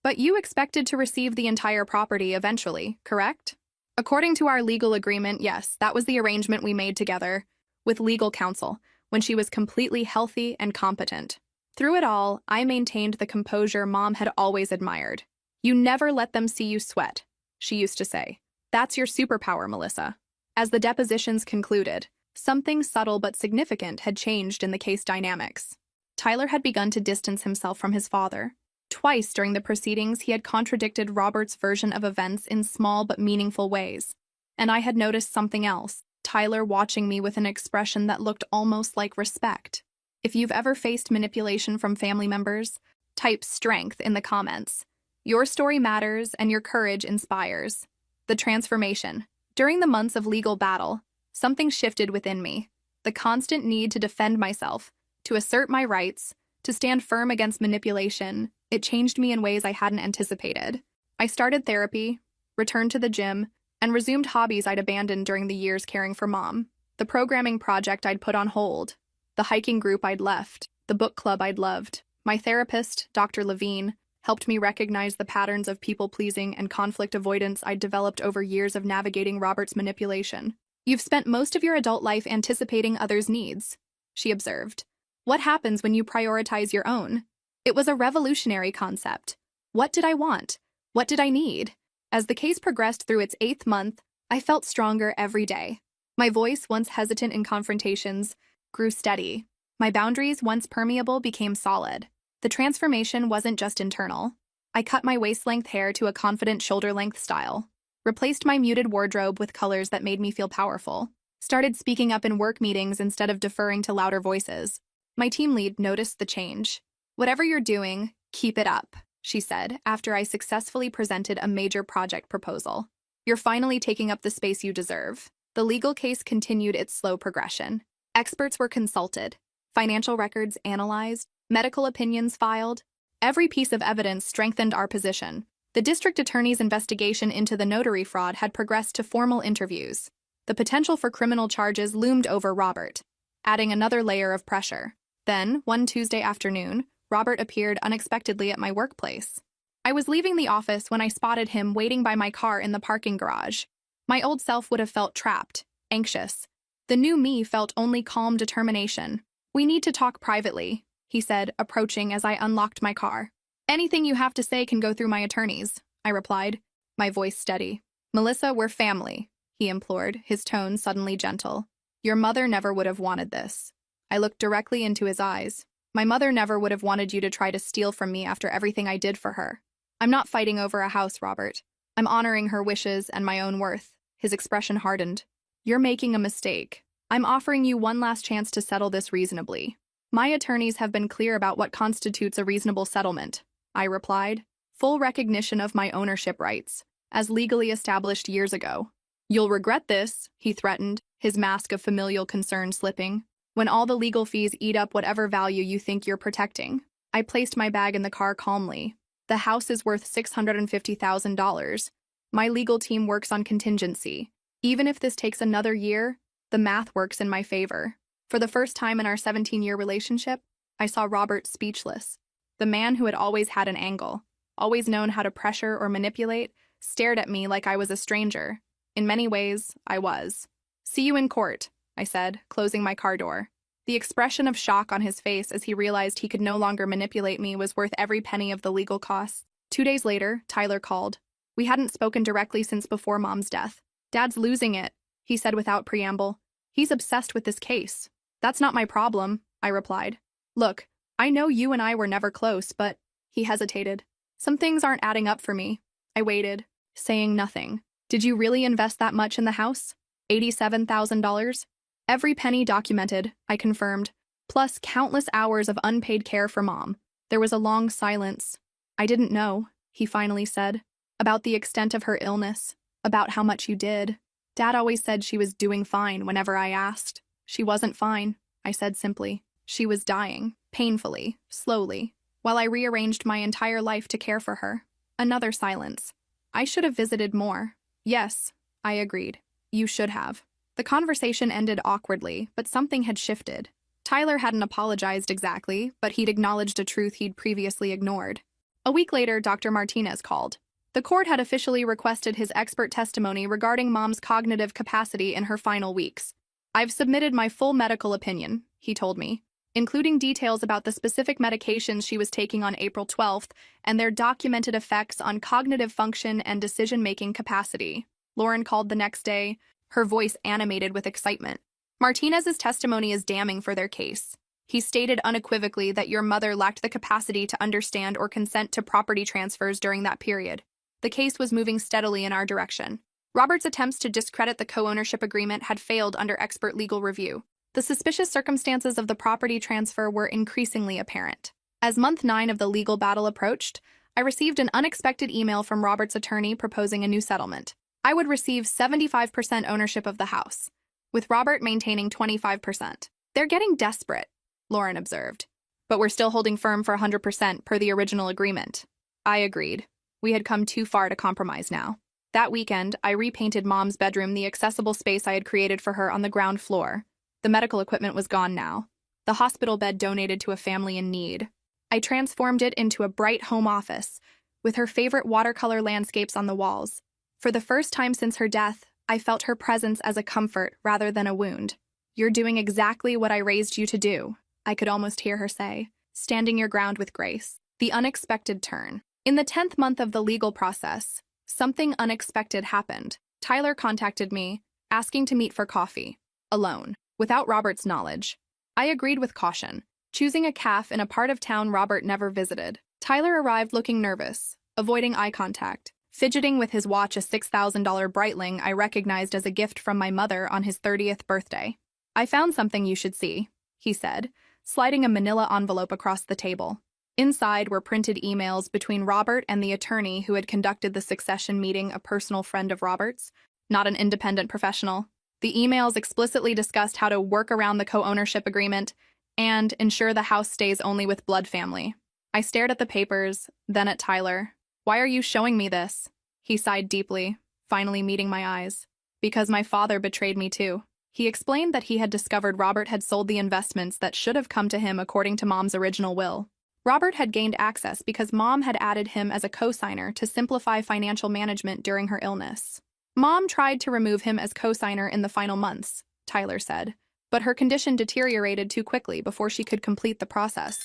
"But you expected to receive the entire property eventually, correct?" "According to our legal agreement, yes, that was the arrangement we made together, with legal counsel, when she was completely healthy and competent. Through it all, I maintained the composure Mom had always admired. 'You never let them see you sweat,' she used to say. 'That's your superpower, Melissa.' As the depositions concluded, something subtle but significant had changed in the case dynamics. Tyler had begun to distance himself from his father. Twice during the proceedings, he had contradicted Robert's version of events in small but meaningful ways. And I had noticed something else, Tyler watching me with an expression that looked almost like respect. If you've ever faced manipulation from family members, type strength in the comments. Your story matters and your courage inspires. The transformation. During the months of legal battle, something shifted within me. The constant need to defend myself, to assert my rights, to stand firm against manipulation, it changed me in ways I hadn't anticipated. I started therapy, returned to the gym, and resumed hobbies I'd abandoned during the years caring for Mom. The programming project I'd put on hold, the hiking group I'd left, the book club I'd loved. My therapist, Dr. Levine, helped me recognize the patterns of people-pleasing and conflict avoidance I'd developed over years of navigating Robert's manipulation. You've spent most of your adult life anticipating others' needs, she observed. What happens when you prioritize your own? It was a revolutionary concept. What did I want? What did I need? As the case progressed through its 8th month, I felt stronger every day. My voice, once hesitant in confrontations, grew steady. My boundaries, once permeable, became solid. The transformation wasn't just internal. I cut my waist-length hair to a confident shoulder-length style, replaced my muted wardrobe with colors that made me feel powerful, started speaking up in work meetings instead of deferring to louder voices. My team lead noticed the change. "Whatever you're doing, keep it up," she said after I successfully presented a major project proposal. "You're finally taking up the space you deserve." The legal case continued its slow progression. Experts were consulted, financial records analyzed, medical opinions filed. Every piece of evidence strengthened our position. The district attorney's investigation into the notary fraud had progressed to formal interviews. The potential for criminal charges loomed over Robert, adding another layer of pressure. Then, one Tuesday afternoon, Robert appeared unexpectedly at my workplace. I was leaving the office when I spotted him waiting by my car in the parking garage. My old self would have felt trapped, anxious. The new me felt only calm determination. "We need to talk privately," he said, approaching as I unlocked my car. "Anything you have to say can go through my attorneys," I replied, my voice steady. "Melissa, we're family," he implored, his tone suddenly gentle. "Your mother never would have wanted this." I looked directly into his eyes. "My mother never would have wanted you to try to steal from me after everything I did for her." "I'm not fighting over a house, Robert. I'm honoring her wishes and my own worth." His expression hardened. "You're making a mistake. I'm offering you one last chance to settle this reasonably." "My attorneys have been clear about what constitutes a reasonable settlement," I replied. "Full recognition of my ownership rights, as legally established years ago." "You'll regret this," he threatened, his mask of familial concern slipping, "when all the legal fees eat up whatever value you think you're protecting." I placed my bag in the car calmly. "The house is worth $650,000. My legal team works on contingency. Even if this takes another year, the math works in my favor." For the first time in our 17-year relationship, I saw Robert speechless. The man who had always had an angle, always known how to pressure or manipulate, stared at me like I was a stranger. In many ways, I was. "See you in court," I said, closing my car door. The expression of shock on his face as he realized he could no longer manipulate me was worth every penny of the legal costs. 2 days later, Tyler called. We hadn't spoken directly since before Mom's death. "Dad's losing it," he said without preamble. "He's obsessed with this case." "That's not my problem," I replied. "Look, I know you and I were never close, but—" He hesitated. "Some things aren't adding up for me." I waited, saying nothing. "Did you really invest that much in the house? $87,000? "Every penny documented," I confirmed, plus countless hours of unpaid care for Mom. There was a long silence. "I didn't know," he finally said, "about the extent of her illness, about how much you did. Dad always said she was doing fine whenever I asked." "She wasn't fine," I said simply. "She was dying, painfully, slowly, while I rearranged my entire life to care for her." Another silence. "I should have visited more." "Yes," I agreed. "You should have." The conversation ended awkwardly, but something had shifted. Tyler hadn't apologized exactly, but he'd acknowledged a truth he'd previously ignored. A week later, Dr. Martinez called. The court had officially requested his expert testimony regarding Mom's cognitive capacity in her final weeks. "I've submitted my full medical opinion," he told me, including details about the specific medications she was taking on April 12th and their documented effects on cognitive function and decision-making capacity. Lauren called the next day. her voice animated with excitement. Martinez's testimony is damning for their case. He stated unequivocally that your mother lacked the capacity to understand or consent to property transfers during that period. The case was moving steadily in our direction. Robert's attempts to discredit the co-ownership agreement had failed under expert legal review. The suspicious circumstances of the property transfer were increasingly apparent. As month 9 of the legal battle approached, I received an unexpected email from Robert's attorney proposing a new settlement. I would receive 75% ownership of the house, with Robert maintaining 25%. They're getting desperate, Lauren observed. But we're still holding firm for 100% per the original agreement. I agreed. We had come too far to compromise now. That weekend, I repainted Mom's bedroom, the accessible space I had created for her, on the ground floor. The medical equipment was gone now. The hospital bed donated to a family in need. I transformed it into a bright home office, with her favorite watercolor landscapes on the walls. For the first time since her death, I felt her presence as a comfort rather than a wound. You're doing exactly what I raised you to do, I could almost hear her say, standing your ground with grace. The unexpected turn. In the 10th month of the legal process, something unexpected happened. Tyler contacted me, asking to meet for coffee, alone, without Robert's knowledge. I agreed with caution, choosing a cafe in a part of town Robert never visited. Tyler arrived looking nervous, avoiding eye contact, fidgeting with his watch, a $6,000 Breitling I recognized as a gift from my mother on his 30th birthday. I found something you should see, he said, sliding a manila envelope across the table. Inside were printed emails between Robert and the attorney who had conducted the succession meeting, a personal friend of Robert's, not an independent professional. The emails explicitly discussed how to work around the co-ownership agreement and ensure the house stays only with blood family. I stared at the papers, then at Tyler. Why are you showing me this? He sighed deeply, finally meeting my eyes. Because my father betrayed me too. He explained that he had discovered Robert had sold the investments that should have come to him according to Mom's original will. Robert had gained access because Mom had added him as a co-signer to simplify financial management during her illness. Mom tried to remove him as co-signer in the final months, Tyler said, but her condition deteriorated too quickly before she could complete the process.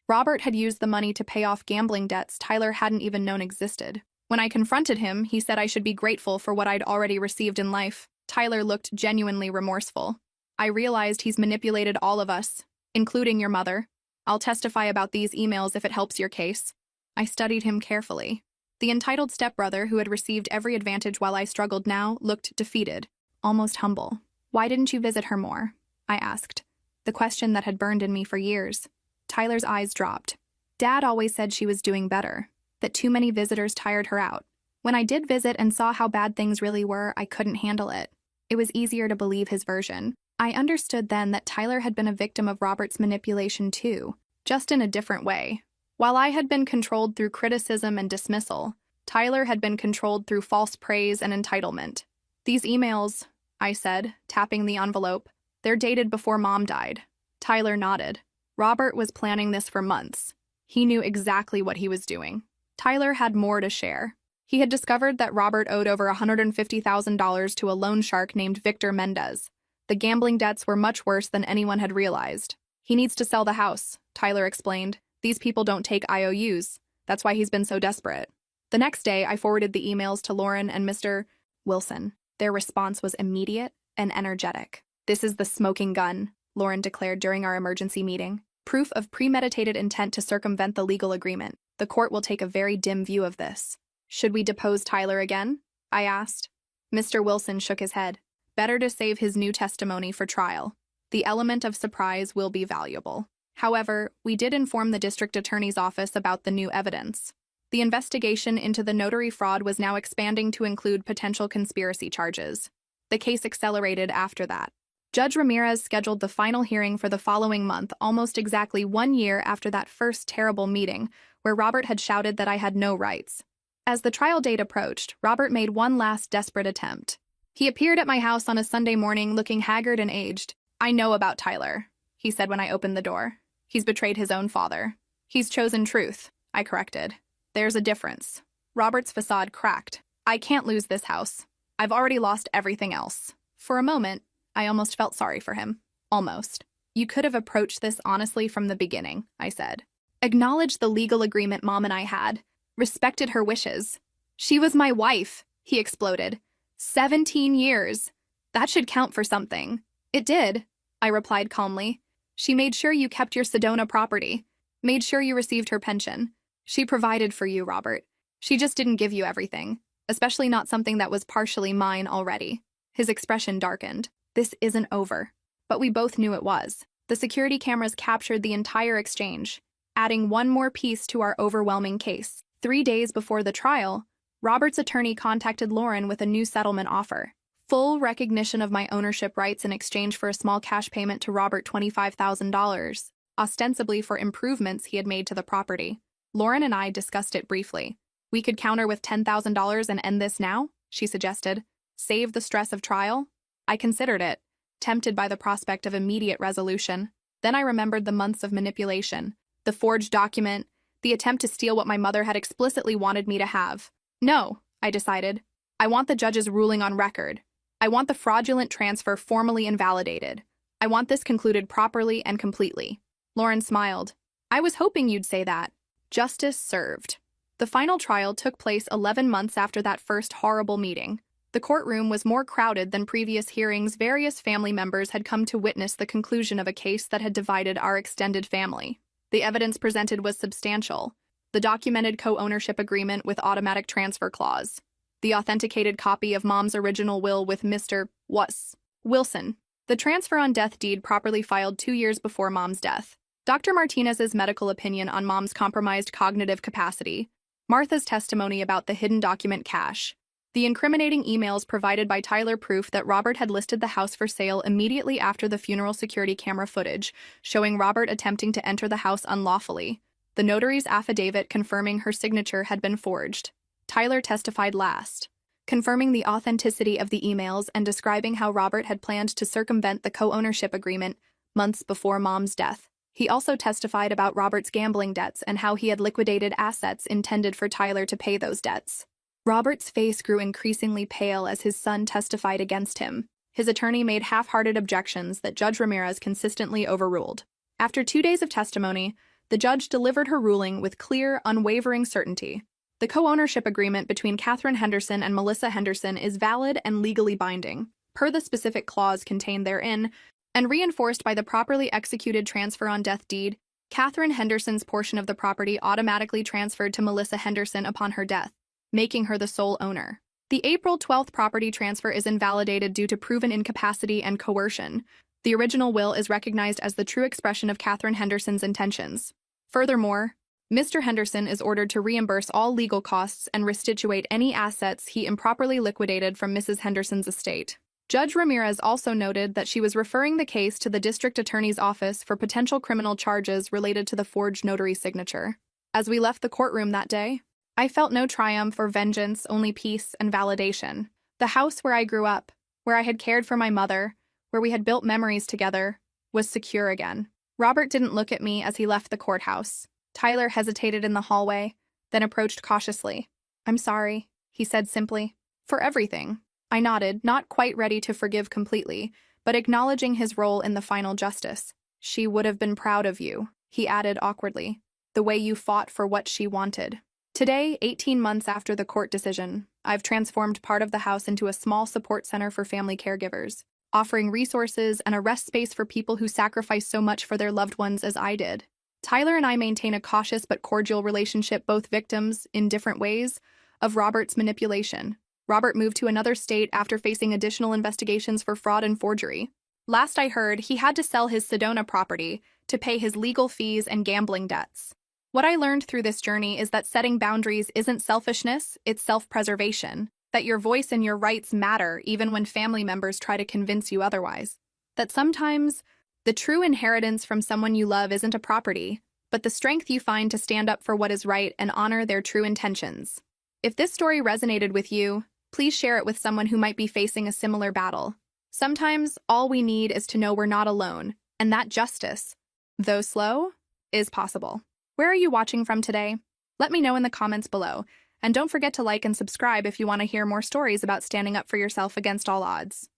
Robert had used the money to pay off gambling debts Tyler hadn't even known existed. When I confronted him, he said I should be grateful for what I'd already received in life. Tyler looked genuinely remorseful. I realized he's manipulated all of us, including your mother. I'll testify about these emails if it helps your case. I studied him carefully. The entitled stepbrother who had received every advantage while I struggled now looked defeated, almost humble. Why didn't you visit her more? I asked, the question that had burned in me for years. Tyler's eyes dropped. Dad always said she was doing better, that too many visitors tired her out. When I did visit and saw how bad things really were, I couldn't handle it. It was easier to believe his version. I understood then that Tyler had been a victim of Robert's manipulation too, just in a different way. While I had been controlled through criticism and dismissal, Tyler had been controlled through false praise and entitlement. These emails, I said, tapping the envelope, they're dated before Mom died. Tyler nodded. Robert was planning this for months. He knew exactly what he was doing. Tyler had more to share. He had discovered that Robert owed over $150,000 to a loan shark named Victor Mendez. The gambling debts were much worse than anyone had realized. He needs to sell the house, Tyler explained. These people don't take IOUs. That's why he's been so desperate. The next day, I forwarded the emails to Lauren and Mr. Wilson. Their response was immediate and energetic. This is the smoking gun, Lauren declared during our emergency meeting. Proof of premeditated intent to circumvent the legal agreement. The court will take a very dim view of this. Should we depose Tyler again? I asked. Mr. Wilson shook his head. Better to save his new testimony for trial. The element of surprise will be valuable. However, we did inform the district attorney's office about the new evidence. The investigation into the notary fraud was now expanding to include potential conspiracy charges. The case accelerated after that. Judge Ramirez scheduled the final hearing for the following month, almost exactly 1 year after that first terrible meeting, where Robert had shouted that I had no rights. As the trial date approached, Robert made one last desperate attempt. He appeared at my house on a Sunday morning looking haggard and aged. I know about Tyler, he said when I opened the door. He's betrayed his own father. He's chosen truth, I corrected. There's a difference. Robert's facade cracked. I can't lose this house. I've already lost everything else. For a moment, I almost felt sorry for him. Almost. You could have approached this honestly from the beginning, I said. Acknowledged the legal agreement Mom and I had. Respected her wishes. She was my wife, he exploded. 17 years. That should count for something. It did, I replied calmly. She made sure you kept your Sedona property, made sure you received her pension. She provided for you, Robert. She just didn't give you everything, especially not something that was partially mine already. His expression darkened. This isn't over. But we both knew it was. The security cameras captured the entire exchange, adding one more piece to our overwhelming case. 3 days before the trial, Robert's attorney contacted Lauren with a new settlement offer. Full recognition of my ownership rights in exchange for a small cash payment to Robert, $25,000, ostensibly for improvements he had made to the property. Lauren and I discussed it briefly. We could counter with $10,000 and end this now, she suggested. Save the stress of trial? I considered it, tempted by the prospect of immediate resolution. Then I remembered the months of manipulation, the forged document, the attempt to steal what my mother had explicitly wanted me to have. No, I decided. I want the judge's ruling on record. I want the fraudulent transfer formally invalidated. I want this concluded properly and completely. Lauren smiled. I was hoping you'd say that. Justice served. The final trial took place 11 months after that first horrible meeting. The courtroom was more crowded than previous hearings. Various family members had come to witness the conclusion of a case that had divided our extended family. The evidence presented was substantial. The documented co-ownership agreement with automatic transfer clause. The authenticated copy of Mom's original will with Mr. Wilson. The transfer on death deed properly filed 2 years before Mom's death. Dr. Martinez's medical opinion on Mom's compromised cognitive capacity. Martha's testimony about the hidden document cache. The incriminating emails provided by Tyler, proof that Robert had listed the house for sale immediately after the funeral security camera footage, showing Robert attempting to enter the house unlawfully. The notary's affidavit confirming her signature had been forged. Tyler testified last, confirming the authenticity of the emails and describing how Robert had planned to circumvent the co-ownership agreement months before Mom's death. He also testified about Robert's gambling debts and how he had liquidated assets intended for Tyler to pay those debts. Robert's face grew increasingly pale as his son testified against him. His attorney made half-hearted objections that Judge Ramirez consistently overruled. After 2 days of testimony, the judge delivered her ruling with clear, unwavering certainty. The co-ownership agreement between Catherine Henderson and Melissa Henderson is valid and legally binding, per the specific clause contained therein, and reinforced by the properly executed transfer on death deed. Catherine Henderson's portion of the property automatically transferred to Melissa Henderson upon her death, making her the sole owner. The April 12th property transfer is invalidated due to proven incapacity and coercion. The original will is recognized as the true expression of Catherine Henderson's intentions. Furthermore, Mr. Henderson is ordered to reimburse all legal costs and restitute any assets he improperly liquidated from Mrs. Henderson's estate. Judge Ramirez also noted that she was referring the case to the district attorney's office for potential criminal charges related to the forged notary signature. As we left the courtroom that day, I felt no triumph or vengeance, only peace and validation. The house where I grew up, where I had cared for my mother, where we had built memories together, was secure again. Robert didn't look at me as he left the courthouse. Tyler hesitated in the hallway, then approached cautiously. "I'm sorry," he said simply. "For everything." I nodded, not quite ready to forgive completely, but acknowledging his role in the final justice. "She would have been proud of you," he added awkwardly, "the way you fought for what she wanted." Today, 18 months after the court decision, I've transformed part of the house into a small support center for family caregivers, offering resources and a rest space for people who sacrifice so much for their loved ones as I did. Tyler and I maintain a cautious but cordial relationship, both victims, in different ways, of Robert's manipulation. Robert moved to another state after facing additional investigations for fraud and forgery. Last I heard, he had to sell his Sedona property to pay his legal fees and gambling debts. What I learned through this journey is that setting boundaries isn't selfishness, it's self-preservation. That your voice and your rights matter even when family members try to convince you otherwise. That sometimes the true inheritance from someone you love isn't a property, but the strength you find to stand up for what is right and honor their true intentions. If this story resonated with you, please share it with someone who might be facing a similar battle. Sometimes all we need is to know we're not alone, and that justice, though slow, is possible. Where are you watching from today? Let me know in the comments below, and don't forget to like and subscribe if you want to hear more stories about standing up for yourself against all odds.